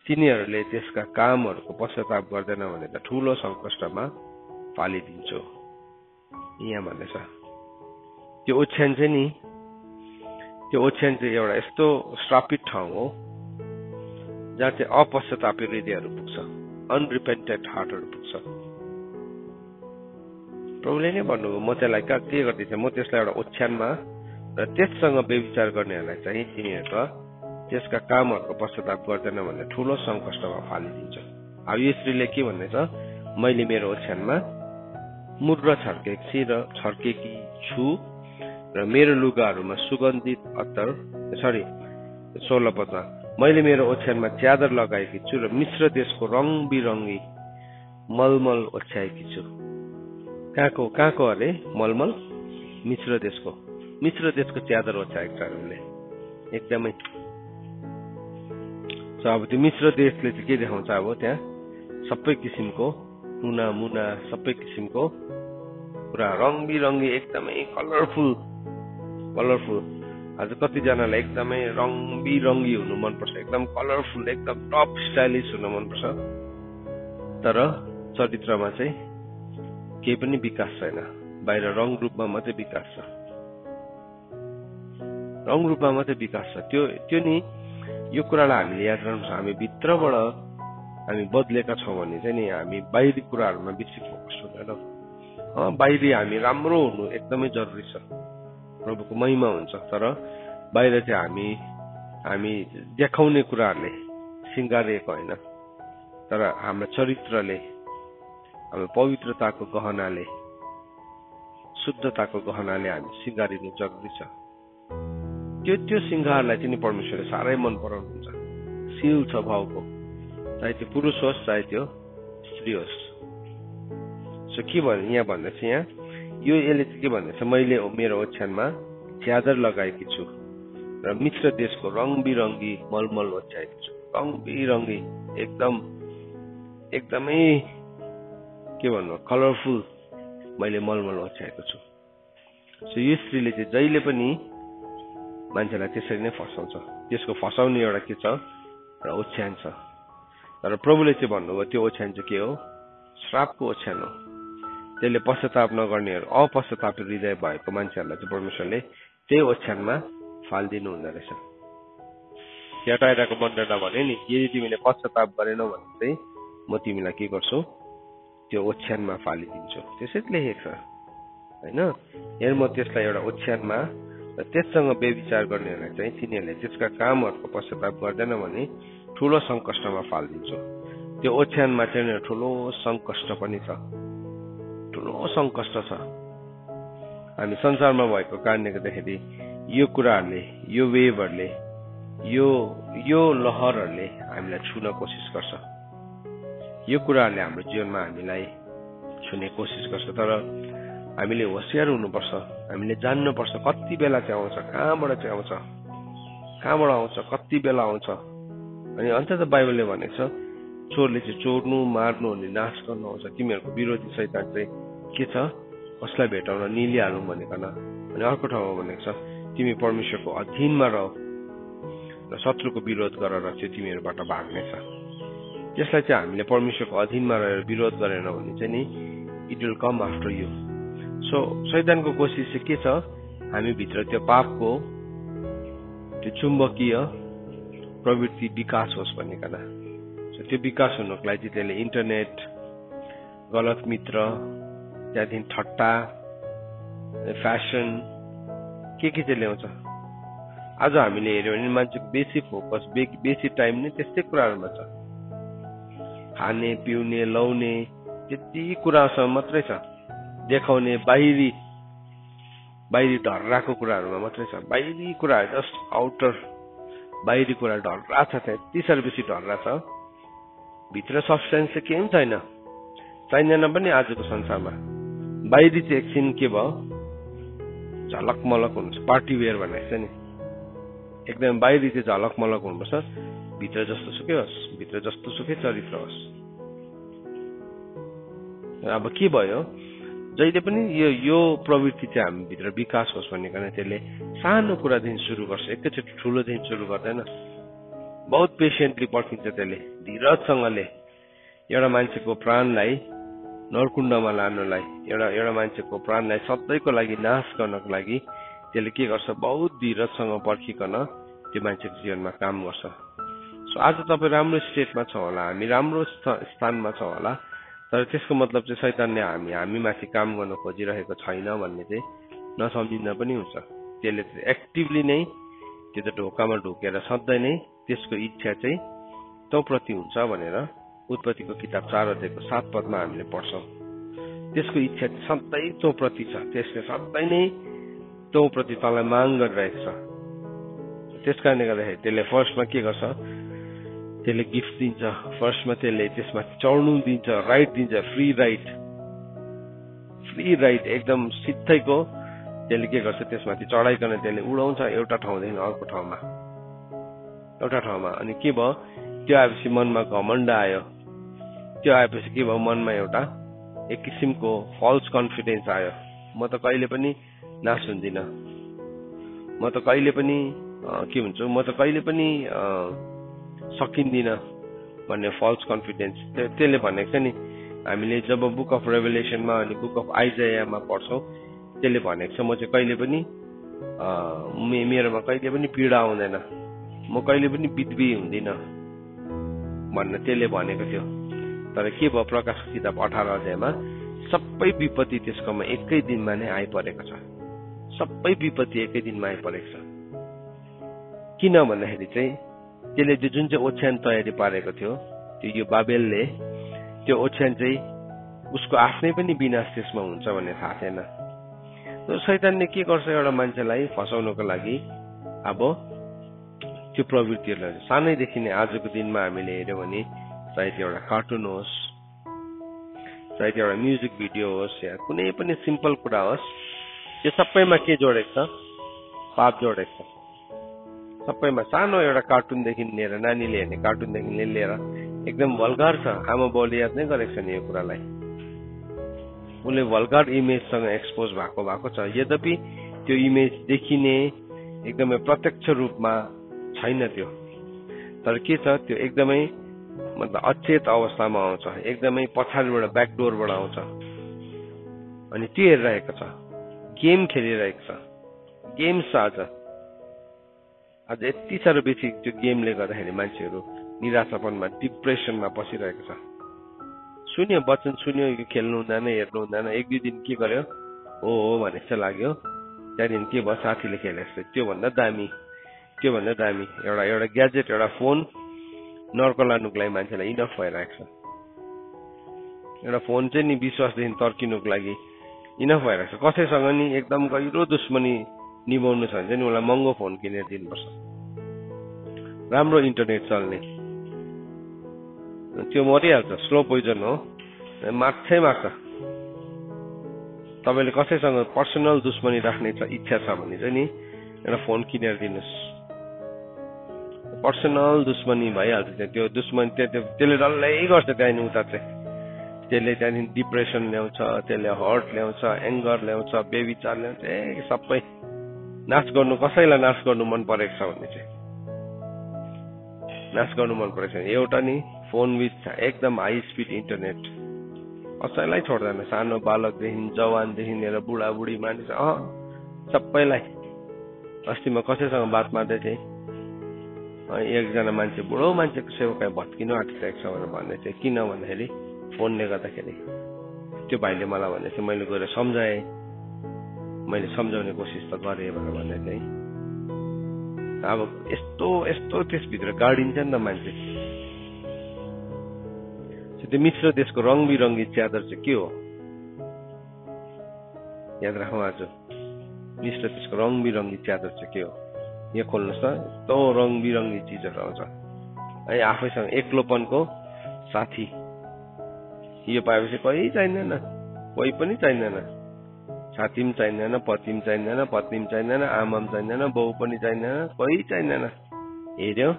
तिनीहरूले त्यसका कामहरूको पश्चाताप गर्दैन भनेर ठूलो सङ्कष्टमा फालिदिन्छु। यहाँ भन्दैछ त्यो ओछ्यान चाहिँ एउटा यस्तो श्रापित ठाउँ हो जहाँ चाहिँ अपश्चातापी हृदयहरू पुग्छ, अनरिपेन्टेड हार्टहरू पुग्छ। प्रभुले नै भन्नुभयो, म त्यसलाई के गर्दैछ, म त्यसलाई एउटा ओछ्यानमा र त्यससँग बेविचार गर्नेहरूलाई चाहिँ तिनीहरूको त्यसका कामहरूको पश्चाताप गर्दैन भनेर ठूलो सङ्कष्टमा फालिदिन्छ। अब यो स्त्रीले के भन्दैछ, मैले मेरो ओछ्यानमा मुर्र छर्केकी छु र मेरो लुगाहरूमा सुगन्धित अत्तर 16 पदमा मैले मेरो ओछ्यानमा च्यादर लगाएकी छु र मिश्र देशको रङ बिरङ्गी मलमल ओछ्याएकी छु। कहाँको अरे मलमल मिश्र देशको च्यादर ओछ्याएको छ हामीले एकदमै। अब त्यो मिश्र देशले चाहिँ के देखाउँछ, अब त्यहाँ सबै किसिमको टुना मुना सबै किसिमको पुरा रङबिरङ्गी एकदमै कलरफुल। आज कतिजनालाई एकदमै रङबिरङ्गी हुनु मनपर्छ, एकदम कलरफुल, एकदम टप स्टाइलिस हुनु मनपर्छ, तर चरित्रमा चाहिँ केही पनि विकास छैन। बाहिर रङ रूपमा मात्रै विकास छ, त्यो नि यो कुरालाई हामीले याद गर्नुपर्छ। हामी भित्रबाट हामी बदलेका छौँ भने चाहिँ नि हामी बाहिरी कुराहरूमा बेसी फोकस हुँदैनौँ। बाहिरी हामी राम्रो हुनु एकदमै जरुरी छ, प्रभुको महिमा हुन्छ, तर बाहिर चाहिँ हामी देखाउने कुराहरूले सिंगारिएको होइन, तर हाम्रो चरित्रले, हाम्रो पवित्रताको गहनाले, शुद्धताको गहनाले हामी सिंगारिनु जरुरी छ। त्यो सिंगारलाई चाहिँ नि परमेश्वरले साह्रै मन पराउनुहुन्छ। सील छ भावको, चाहे त्यो पुरुष होस् चाहे त्यो स्त्री होस्। सो के भन्ने यहाँ भन्दैछ, यहाँ यसले चाहिँ के भन्दैछ, मैले मेरो ओछ्यानमा च्यादर लगाएकी छु र मिश्र देशको रङबिरङ्गी मलमल ओछ्याएको छु। रङबिरङ्गी एकदमै के भन्नु कलरफुल मैले मलमल ओछ्याएको छु। सो यो स्त्रीले चाहिँ जहिले पनि मान्छेलाई त्यसरी नै फसाउँछ। त्यसको फसाउने एउटा के छ, एउटा ओछ्यान छ। तर प्रभुले चाहिँ भन्नुभयो त्यो ओछ्यान चाहिँ के हो, श्रापको ओछ्यान हो। त्यसले पश्चाताप नगर्नेहरू, अपश्चातापी हृदय भएको मान्छेहरूलाई चाहिँ परमेश्वरले त्यही ओछ्यानमा फालिदिनु हुँदो रहेछ। केटाइराको मण्डललाई भने नि, यदि तिमीले पश्चाताप गरेनौ भने चाहिँ म तिमीलाई के गर्छु, त्यो ओछ्यानमा फालिदिन्छु। त्यसैले लेखेको छ होइन। हेर म त्यसलाई एउटा ओछ्यानमा र त्यससँग व्यभिचार गर्नेहरूलाई चाहिँ तिनीहरूले त्यसका कामहरूको पश्चाताप गर्दैन भने ठुलो सङ्कष्टमा फालिदिन्छु। त्यो ओछ्यानमा चाहिँ ठुलो सङ्कष्ट पनि छ, ठुलो सङ्कष्ट छ। हामी संसारमा भएको कारणले गर्दाखेरि यो कुराहरूले, यो वेभहरूले, यो लहरहरूले हामीलाई छुन कोसिस गर्छ। यो कुराहरूले हाम्रो जीवनमा हामीलाई छुने कोसिस गर्छ, तर हामीले होसियार हुनुपर्छ। हामीले जान्नुपर्छ कति बेला चाहिँ आउँछ, कहाँबाट आउँछ, कति बेला आउँछ। अनि अन्त त बाइबलले भनेको छ, चोरले चाहिँ चोर्नु, मार्नु अनि नाश गर्नु आउँछ। तिमीहरूको विरोधी शैतान चाहिँ के छ, कसलाई भेटाउन निलिहालौँ भनेकन। अनि अर्को ठाउँमा भनेको छ, तिमी परमेश्वरको अधीनमा रह र शत्रुको विरोध गरेर चाहिँ तिमीहरूबाट भाग्नेछ। त्यसलाई चाहिँ हामीले परमेश्वरको अधीनमा रहेर विरोध गरेन भने चाहिँ नि it will come after you. So शैतानको कोसिस चाहिँ के छ, हामी भित्र त्यो पापको त्यो चुम्बकीय प्रवृत्ति विकास होस् भनिकन। सो त्यो विकास हुनको लागि त्यसले इन्टरनेट, गलत मित्र, त्यहाँदेखि ठट्टा, फ्यासन के चाहिँ ल्याउँछ। आज हामीले हेऱ्यो भने मान्छेको बेसी फोकस, बेसी टाइम नै त्यस्तै कुराहरूमा छ। खाने, पिउने, लाउने त्यति कुरासँग मात्रै छ। देखाउने बाहिरी ढर्राको कुराहरूमा मात्रै छ। बाहिरी कुराहरू जस्ट आउटर बाहिरी कुरा ढर्रा छ, त्यति साह्रो बेसी ढर्रा छ। भित्र सब्सटेन्स चाहिँ केही पनि छैन, चाहिँदैन पनि आजको संसारमा। बाहिरी चाहिँ एकछिन के भयो, झलक मलक हुन्छ, पार्टी वेयर भनेको छ नि। एकदम बाहिरी चाहिँ झलक मलक हुनुपर्छ, भित्र जस्तो सुकै होस्, भित्र जस्तो सुकै चरित्र होस्। अब के भयो, जहिले पनि यो प्रवृत्ति चाहिँ हामी भित्र विकास होस् भनिकन त्यसले सानो कुरादेखि सुरु गर्छ, एकैचोटि ठुलोदेखि सुरु गर्दैन। बहुत पेसेन्टली पर्खिन्छ त्यसले, धीरजसँगले एउटा मान्छेको प्राणलाई नरकुण्डमा लानुलाई, एउटा मान्छेको प्राणलाई सधैँको लागि नाश गर्नको लागि त्यसले के गर्छ, बहुत धीरजसँग पर्खिकन त्यो मान्छेको जीवनमा काम गर्छ। सो आज तपाईँ राम्रो स्टेटमा छ होला, हामी राम्रो स्थानमा छ होला, तर त्यसको मतलब चाहिँ शैतानले हामी माथि काम गर्न खोजिरहेको छैन भन्ने चाहिँ नसम्झिँदा पनि हुन्छ। त्यसले एक्टिभली नै त्यो त ढोकामा ढुकेर सधैँ नै त्यसको इच्छा चाहिँ तँप्रति हुन्छ भनेर उत्पत्तिको किताब 4 अध्यायको 7 पदमा हामीले पढ्छौँ। त्यसको इच्छा सधैँ तँप्रति छ, त्यसले सधैँ नै तँप्रति तँलाई माग गरिरहेको छ। त्यस कारणले गर्दाखेरि त्यसले फर्स्टमा के गर्छ, त्यसले गिफ्ट दिन्छ, फर्स्टमा त्यसले त्यसमा चढ्नु दिन्छ, राइट दिन्छ, फ्री फ्री राइड एकदम सिधैको त्यसले के गर्छ त्यसमाथि चढाइकन त्यसले उडाउँछ एउटा ठाउँदेखि अर्को ठाउँमा अनि के भयो त्यो आएपछि मनमा घमण्ड आयो त्यो आएपछि के भयो मनमा एउटा एक किसिमको फल्स कन्फिडेन्स आयो म त कहिले पनि नाश हुँदिन म त कहिले पनि के भन्छ म त कहिले पनि सकिँदिन भन्ने फल्स कन्फिडेन्स त्यसले भनेको छ नि हामीले जब बुक अफ रेभेलेसनमा अनि बुक अफ आइजायामा पढ्छौँ त्यसले भनेको छ म चाहिँ कहिले पनि मेरोमा कहिले पनि पीडा आउँदैन म कहिले पनि बित्बी हुँदिन भन्न त्यसले भनेको थियो तर के भयो प्रकाश किताब 18 अध्यायमा सबै विपत्ति त्यसकोमा एकै दिनमा नै आइपरेको छ सबै विपत्ति एकै दिनमा आइपरेको छ किन भन्दाखेरि चाहिँ त्यसले जुन चाहिँ ओछ्यान तयारी पारेको थियो त्यो यो बाबेलले त्यो ओछ्यान चाहिँ उसको आफ्नै पनि विनाश त्यसमा हुन्छ भन्ने थाहा थिएन शैतानले के गर्छ एउटा मान्छेलाई फसाउनको लागि अब त्यो प्रवृत्तिहरूलाई सानैदेखि नै आजको दिनमा हामीले हेर्यौँ भने चाहे त्यो एउटा कार्टुन होस् चाहे त्यो एउटा म्युजिक भिडियो होस् या कुनै पनि सिम्पल कुरा होस् त्यो सबैमा के जोडेको छ पाप जोडेको छ सबैमा सानो एउटा कार्टुनदेखि लिएर नानीले हेर्ने कार्टुनदेखि लिएर एकदम भल्गार छ आमा बाउले याद नै गरेको छ नि यो कुरालाई उसले भल्गार इमेजसँग एक्सपोज भएको छ यद्यपि त्यो इमेज देखिने एकदमै प्रत्यक्ष रूपमा छैन त्यो तर के छ त्यो एकदमै मतलब अचेत अवस्थामा आउँछ एकदमै पछाडिबाट ब्याकडोरबाट आउँछ अनि त्यो हेरिरहेको छ गेम खेलिरहेको छ गेम्स आज यति साह्रो बेसी त्यो गेमले गर्दाखेरि मान्छेहरू निराशापनमा डिप्रेसनमा पसिरहेको छ सुन्यो वचन सुन्यो यो खेल्नु हुँदैन हेर्नु हुँदैन एक दुई दिन के गर्यो हो भने जस्तो लाग्यो त्यहाँदेखि के भयो साथीले खेलेको त्योभन्दा दामी एउटा ग्याजेट एउटा फोन नर्क लानुको लागि मान्छेलाई इनफ भइरहेको छ एउटा फोन चाहिँ नि विश्वासदेखि तर्किनुको लागि इनफ भइरहेको छ कसैसँग नि एकदम गहिरो दुश्मनी निभाउनु छ भने चाहिँ उसलाई महँगो फोन किनेर दिनुपर्छ राम्रो इन्टरनेट चल्ने त्यो मरिहाल्छ स्लो पोइजन हो मार्छै मार्छ तपाईँले कसैसँग पर्सनल दुश्मनी राख्ने इच्छा छ भने चाहिँ नि एउटा फोन किनेर दिनुहोस् पर्सनल दुश्मनी भइहाल्छ त्यो दुश्मनी त्यसले डल्लै गर्छ त्यहाँदेखि उता चाहिँ त्यसले त्यहाँदेखि डिप्रेसन ल्याउँछ त्यसले हर्ट ल्याउँछ एङ्गर ल्याउँछ बेविचार ल्याउँछ सबै नाश गर्नु कसैलाई नाश गर्नु मन परेको छ भने चाहिँ नाश गर्नु मन परेको छ एउटा नि फोन विथ एकदम हाई स्पिड इन्टरनेट कसैलाई छोड्दैन सानो बालकदेखि जवानदेखि लिएर बुढाबुढी मानिस सबैलाई अस्ति म कसैसँग बात मार्दै थिएँ एकजना मान्छे बुढो मान्छेको सेवकाई भत्किनु आँटिरहेको छ भनेर भन्दै थियो किन भन्दाखेरि फोनले गर्दाखेरि त्यो भाइले मलाई भन्दै थियो मैले गएर सम्झाएँ मैले सम्झाउने कोसिस त गरेँ भनेर भन्दै थिएँ अब यस्तो त्यसभित्र गाडिन्छ नि त मान्छे त्यो मिश्र देशको रङ बिरङ्गी च्यादर चाहिँ के हो याद राखौँ आज मिश्र देशको रङ बिरङ्गी च्यादर चाहिँ के हो यहाँ खोल्नुहोस् त यस्तो रङ बिरङ्गी चिजहरू आउँछ है आफैसँग एक्लोपनको साथी यो पाएपछि कोही चाहिँदैन कोही पनि चाहिँदैन साथी पनि चाहिँदैन पति पनि चाहिँदैन पत्नी पनि चाहिँदैन आमा पनि चाहिँदैन बाउ पनि चाहिँदैन कोही चाहिँदैन हेऱ्यो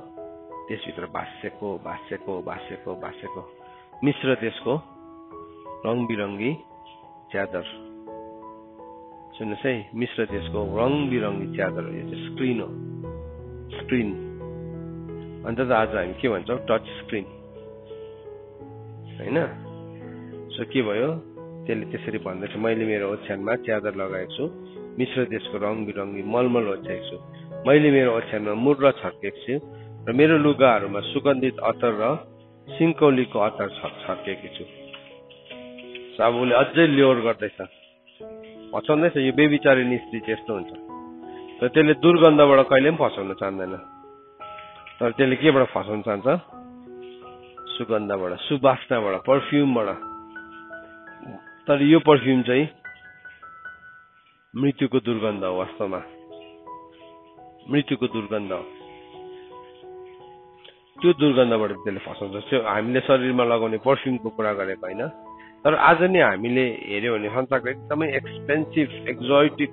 त्यसभित्र भाष्यको मिश्र देशको रङ बिरङ्गी च्यादर सुन्नुहोस् है मिश्र देशको रङ बिरङ्गी च्यादर यो चाहिँ स्क्रिन हो स्क्रिन अन्त त आज हामी के भन्छौँ टच स्क्रिन होइन सो के भयो त्यसले त्यसरी भन्दैछ मैले मेरो ओछ्यानमा च्यादर लगाएको छु मिश्र देशको रङ बिरङ्गी मलमल ओछ्याएको छु मैले मेरो ओछ्यानमा मुर्र छर्केको छु र मेरो लुगाहरूमा सुगन्धित अत्तर र सिङ्कौलीको अत्तर छर्केकी छु अब उसले अझै ल्योर गर्दैछ फसाउँदैछ यो बेबिचारिणी स्त्री चाहिँ यस्तो हुन्छ र त्यसले दुर्गन्धबाट कहिले पनि फसाउन चाहँदैन तर त्यसले केबाट फसाउन चाहन्छ सुगन्धबाट सुवासनाबाट पर्फ्युमबाट तर यो पर्फ्युम चाहिँ मृत्युको दुर्गन्ध हो वास्तवमा मृत्युको दुर्गन्ध हो त्यो दुर्गन्धबाट त्यसले फसाउँछ त्यो हामीले शरीरमा लगाउने पर्फ्युमको कुरा गरेको होइन तर आज नि हामीले हेर्यो भने संसारको एकदमै एक्सपेन्सिभ एक्जोटिक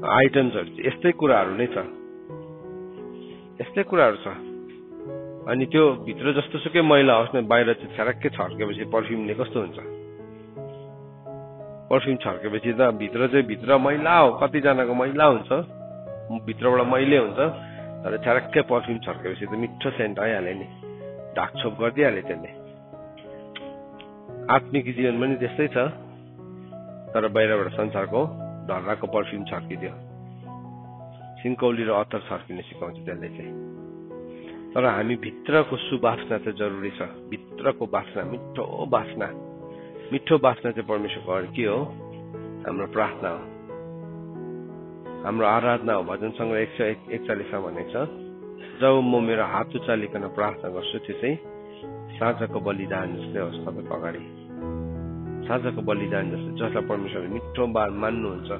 आइटम्सहरू चाहिँ यस्तै कुराहरू नै छ, यस्तै कुराहरू छ। अनि त्यो भित्र जस्तो सुकै मैला होस् न, बाहिर चाहिँ छ्याराक्कै छर्केपछि पर्फ्युमले कस्तो हुन्छ? पर्फ्युम छर्केपछि त भित्र मैला हो, कतिजनाको मैला हुन्छ, भित्रबाट मैलै हुन्छ, तर छ्याराक्कै पर्फ्युम छर्केपछि त मिठो सेन्ट आइहाल्यो नि, ढाकछोप गरिदिइहाल्यो त्यसले। आत्मिक जीवन पनि त्यस्तै छ, तर बाहिरबाट संसारको ढर्राको पर्फ्युम छर्किदियो, सिन्कौली र अत्तर छर्किने सिकाउँछ त्यसले चाहिँ। तर हामी भित्रको सुवासना चाहिँ जरुरी छ, भित्रको वासना, मिठो वासना चाहिँ परमेश्वरको घर के हो? हाम्रो प्रार्थना हो, हाम्रो आराधना हो। भजन सङ्ग्रह 141 भनेको छ, जब म मेरो हात उचालिकन प्रार्थना गर्छु त्यो चाहिँ साँझको बलिदान जस्तै होस् तपाईँको अगाडि, साँझको बलिदान जस्तो, जसलाई परमेश्वरले मिठो मान्नुहुन्छ।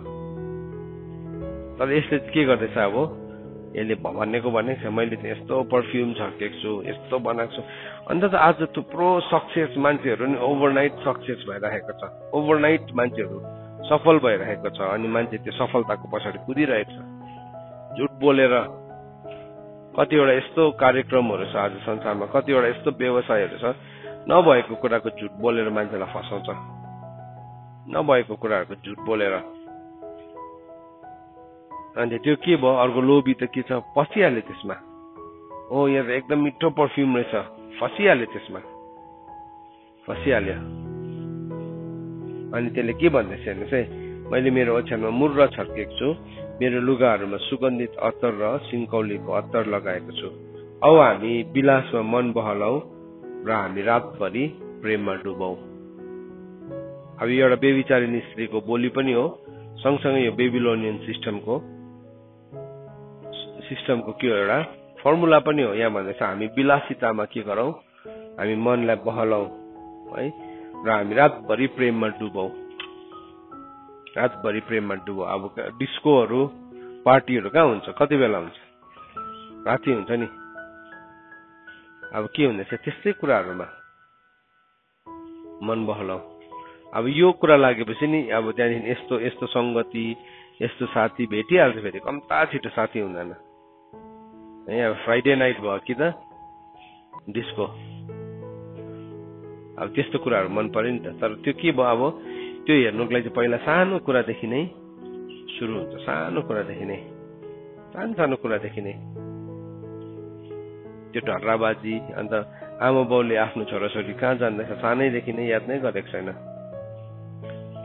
तर यसले के गर्दैछ? अब यसले भनेको छ, मैले चाहिँ यस्तो पर्फ्युम छर्केको छु, यस्तो बनाएको छु। अन्त त आज थुप्रो सक्सेस मान्छेहरू नि ओभरनाइट सक्सेस भइरहेको छ, ओभरनाइट मान्छेहरू सफल भइरहेको छ, अनि मान्छे त्यो सफलताको पछाडि कुदिरहेको छ। झुट बोलेर कतिवटा यस्तो कार्यक्रमहरू छ आज संसारमा, कतिवटा यस्तो व्यवसायहरू छ, नभएको कुराको झुट बोलेर मान्छेलाई फसाउँछ, नभएको कुराहरूको झुट बोलेर। अनि त्यो के भयो? अर्को लोभी त के छ? फसिहाल्यो त्यसमा। ओ यहाँ त एकदम मिठो पर्फ्युम रहेछ, फसिहाल्यो त्यसमा, फसिहाल्यो। अनि त्यसले के भन्दैछ हेर्नुहोस् है, मैले मेरो ओछ्यानमा मुर्र छर्केको छु, मेरो लुगाहरूमा सुगन्धित अत्तर र सिन्कौलीको अत्तर लगाएको छु। औ हामी विलासमा मन बहलाउ र हामी रातभरि प्रेममा डुबौँ। अब यो एउटा बेविचारिणी स्त्रीको बोली पनि हो, सँगसँगै यो बेबिलोनियन सिस्टमको के हो एउटा फर्मुला पनि हो। यहाँ भन्दैछ हामी विलासितामा के गरौँ? हामी मनलाई बहलाउ है, र हामी रातभरि प्रेममा डुबौँ, रातभरि प्रेममा डुबौँ। अब डिस्कोहरू पार्टीहरू कहाँ हुन्छ? कति बेला हुन्छ? राति हुन्छ नि। अब के हुँदैछ? त्यस्तै कुराहरूमा मन बहलाउ। अब यो कुरा लागेपछि नि अब त्यहाँदेखि यस्तो यस्तो सङ्गति, यस्तो साथी भेटिहाल्छ, फेरि कम्ता छिटो साथी हुँदैन है। अब फ्राइडे नाइट भयो कि त डिस्को, अब त्यस्तो कुराहरू मन पर्यो नि त। तर त्यो के भयो? अब त्यो हेर्नुको लागि चाहिँ पहिला सानो कुरादेखि नै सुरु हुन्छ, सानो कुरादेखि नै, सानो कुरादेखि नै त्यो ढर्राबाजी। अन्त आमा बाउले आफ्नो छोराछोरी कहाँ जाँदैछ सानैदेखि नै याद नै गरेको छैन,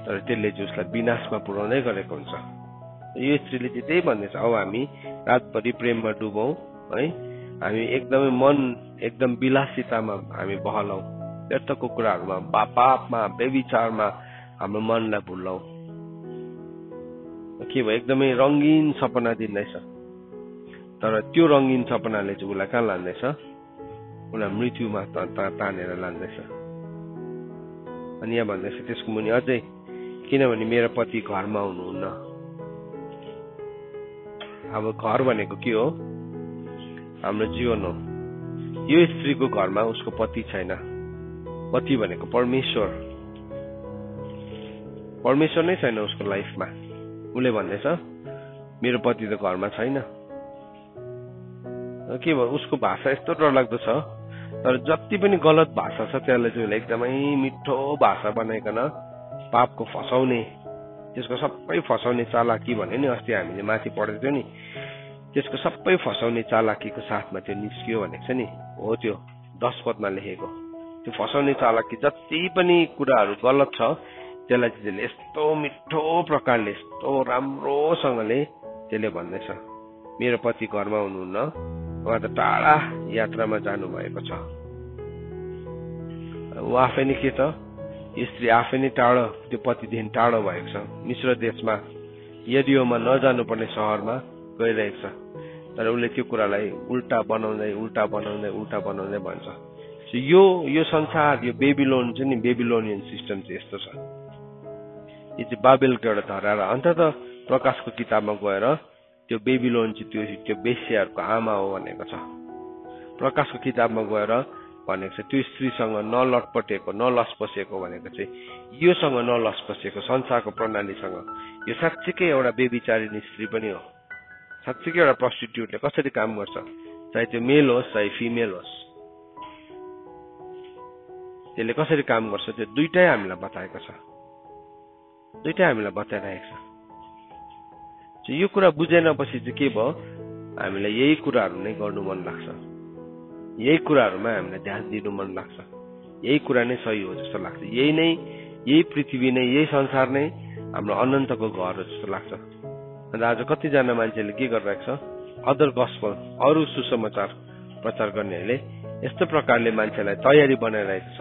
तर त्यसले चाहिँ उसलाई विनाशमा पुर्याउँदै गरेको हुन्छ। यो स्त्रीले चाहिँ त्यही भन्दैछ, अब हामी रातभरि प्रेममा डुबौँ है, हामी एकदमै मन एकदम विलासितामा हामी बहलाउँ, व्यर्थको कुराहरूमा, पापमा, व्यभिचारमा हाम्रो मनलाई भुल्लाउँ। के भयो? एकदमै रङ्गीन सपना दिँदैछ, तर त्यो रङ्गीन सपनाले चाहिँ उसलाई कहाँ लाँदैछ? उसलाई मृत्युमा तानेर लाँदैछ। अनि यहाँ भन्दैछ त्यसको मुनि अझै, किनभने मेरो पति घरमा हुनुहुन्न। अब घर भनेको के हो? हाम्रो जीवन हो। यो स्त्रीको घरमा उसको पति छैन। पति भनेको परमेश्वर, परमेश्वर नै छैन उसको लाइफमा। उसले भन्दैछ मेरो पति त घरमा छैन। के भयो? उसको भाषा यस्तो डरलाग्दो छ, तर जति पनि गलत भाषा छ त्यसलाई चाहिँ एकदमै मिठो भाषा बनाइकन पापको फसाउने, त्यसको सबै फसाउने चालाकी भने नि अस्ति हामीले माथि पढेको थियौँ नि, त्यसको सबै फसाउने चालाकीको साथमा त्यो निस्कियो भनेको छ नि, हो त्यो 10 पदमा लेखेको। त्यो फसाउने चालाकी जति पनि कुराहरू गलत छ त्यसलाई चाहिँ यस्तो मिठो प्रकारले, यस्तो राम्रोसँगले त्यसले भन्दैछ मेरो पति घरमा हुनुहुन्न, उहाँ त टाढा यात्रामा जानुभएको छ। ऊ आफै नै के त, स्त्री आफै नै टाढो, त्यो पतिदेखि टाढो भएको छ, मिश्र देशमा यदियोमा नजानुपर्ने सहरमा गइरहेको छ। तर उसले त्यो कुरालाई उल्टा बनाउँदै भन्छ। यो संसार, यो बेबिलोन चाहिँ नि, बेबिलोनियन सिस्टम चाहिँ यस्तो छ। यो चाहिँ बाबेलको एउटा धरा। अन्त त प्रकाशको किताबमा गएर त्यो बेबिलोन चाहिँ त्यो बेस्याहरूको आमा हो भनेको छ। प्रकाशको किताबमा गएर भनेको चाहिँ त्यो स्त्रीसँग नलटपटेको नलसपसेको भनेको चाहिँ योसँग नलसपसेको संसारको प्रणालीसँग यो साँच्चीकै एउटा बेबिचारिणी स्त्री पनि हो। साँच्चीकै एउटा प्रस्टिट्युटले कसरी काम गर्छ, चाहे त्यो मेल होस् चाहे फिमेल होस्, त्यसले कसरी काम गर्छ त्यो दुइटै हामीलाई बताएको छ, दुइटै हामीलाई बताइरहेको छ। यो कुरा बुझेनपछि चाहिँ के भयो, हामीलाई यही कुराहरू नै गर्नु मन लाग्छ, यही कुराहरूमा हामीलाई ध्यान दिनु मन लाग्छ, यही कुरा नै सही हो जस्तो लाग्छ, यही पृथ्वी नै, यही संसार नै हाम्रो अनन्तको घर हो जस्तो लाग्छ। अन्त आज कतिजना मान्छेले के गरिरहेको छ, अदर गस्पल, अरू सुसमाचार प्रचार गर्नेहरूले यस्तो प्रकारले मान्छेलाई तयारी बनाइरहेको छ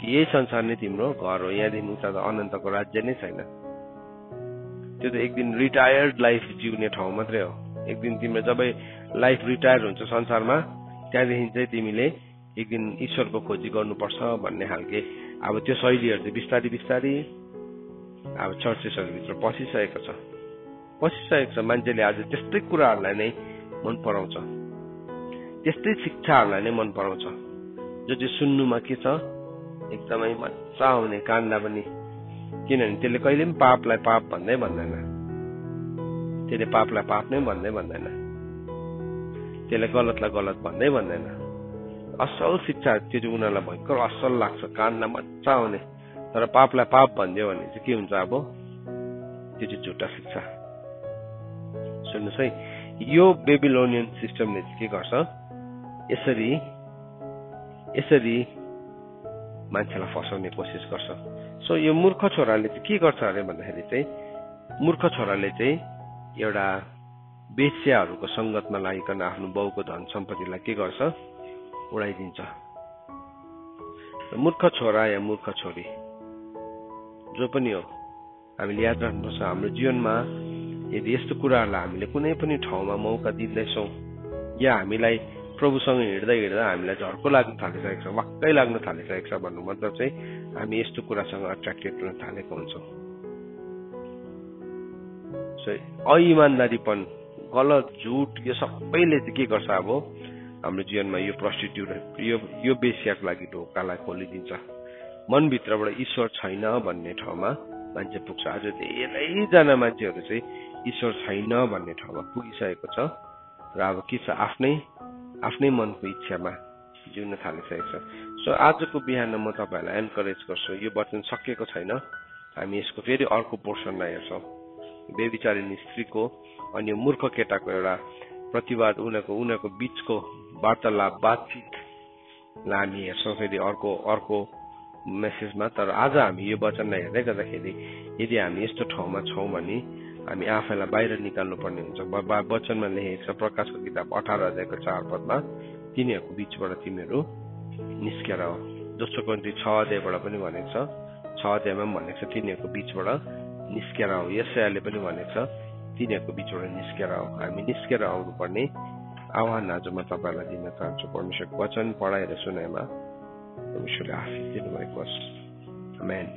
कि यही संसार नै तिम्रो घर हो, यहाँदेखि उता त अनन्तको राज्य नै छैन। त्यो त एक दिन रिटायर्ड लाइफ जिउने ठाउँ मात्रै हो। एक दिन तिम्रो जब लाइफ रिटायर हुन्छ संसारमा, त्यहाँदेखि चाहिँ तिमीले एक दिन ईश्वरको खोजी गर्नुपर्छ भन्ने खालके अब त्यो शैलीहरू चाहिँ बिस्तारी बिस्तारी अब चर्चेसहरूभित्र पसिसकेको छ। मान्छेले आज त्यस्तै कुराहरूलाई नै मन पराउँछ, त्यस्तै शिक्षाहरूलाई नै मन पराउँछ जो चाहिँ सुन्नुमा के छ, एकदमै मजा आउने, कान्दा पनि। किनभने त्यसले कहिले पनि पापलाई पाप भन्दै भन्दैन, त्यसले पापलाई पाप नै भन्दै भन्दैन, त्यसले गलतलाई गलत भन्दै भन्दैन। असल शिक्षा त्यो चाहिँ उनीहरूलाई भयङ्कर असल लाग्छ, कानमा मजा आउने। तर पापलाई पाप भनिदियो भने चाहिँ के हुन्छ, अब त्यो चाहिँ झुटा शिक्षा। सुन्नुहोस् है, यो बेबिलोनियन सिस्टमले चाहिँ के गर्छ, यसरी मान्छेलाई फसाउने कोसिस गर्छ। सो यो मूर्ख छोराले चाहिँ के गर्छ अरे भन्दाखेरि चाहिँ, मूर्ख छोराले चाहिँ एउटा वेश्याहरूको संगतमा लागिकन आफ्नो बाउको धन सम्पत्तिलाई के गर्छ, उडाइदिन्छ। मूर्ख छोरा या मूर्ख छोरी जो पनि हो, हामीले याद राख्नुपर्छ हाम्रो जीवनमा यदि यस्तो कुराहरूलाई हामीले कुनै पनि ठाउँमा मौका दिँदैछौँ या हामीलाई प्रभुसँग हिँड्दा हिँड्दा हामीलाई झर्को लाग्न थालिसकेको छ, वाक्कै लाग्न थालिसकेको छ भन्नु मतलब चाहिँ हामी यस्तो कुरासँग अट्र्याक्टेड हुन थालेको हुन्छौँ। सो अइमान्दारीपन, गलत, झुट, यो सबैले चाहिँ के गर्छ, अब हाम्रो जीवनमा यो प्रस्टिट्युट, यो बेस्याको लागि ढोकालाई खोलिदिन्छ। मनभित्रबाट ईश्वर छैन भन्ने ठाउँमा मान्छे पुग्छ। आज धेरैजना मान्छेहरू चाहिँ ईश्वर छैन भन्ने ठाउँमा पुगिसकेको छ र अब के छ, आफ्नै मनको इच्छामा जिउन थालिसकेको छ। सो आजको बिहान म तपाईँहरूलाई एन्करेज गर्छु, यो वचन सकिएको छैन, हामी यसको फेरि अर्को पोर्सनलाई हेर्छौँ, बेबिचारिणी स्त्रीको अनि मूर्ख केटाको एउटा प्रतिवाद, उनीहरूको बीचको वार्तालाप, बातचितलाई हामी हेर्छौँ फेरि अर्को मेसेजमा। तर आज हामी यो वचनलाई हेर्दै गर्दाखेरि यदि हामी यस्तो ठाउँमा छौँ भने हामी आफैलाई बाहिर निकाल्नुपर्ने हुन्छ। वचनमा लेखेको छ प्रकाशको किताब 18:4 तिनीहरूको बीचबाट तिमीहरू निस्केर हो। दोस्रो कोरिन्थी 6 पनि भनेको छ, 6 पनि भनेको छ तिनीहरूको बीचबाट निस्केर हो। यशायाले पनि भनेको छ तिनीहरूको बीचबाट निस्केर हो। हामी निस्केर आउनुपर्ने आह्वान आज म तपाईँलाई दिन चाहन्छु। परमेश्वरको वचन पढाएर सुनाएमा परमेश्वरले आशीष दिनुभएको होस्। आमेन।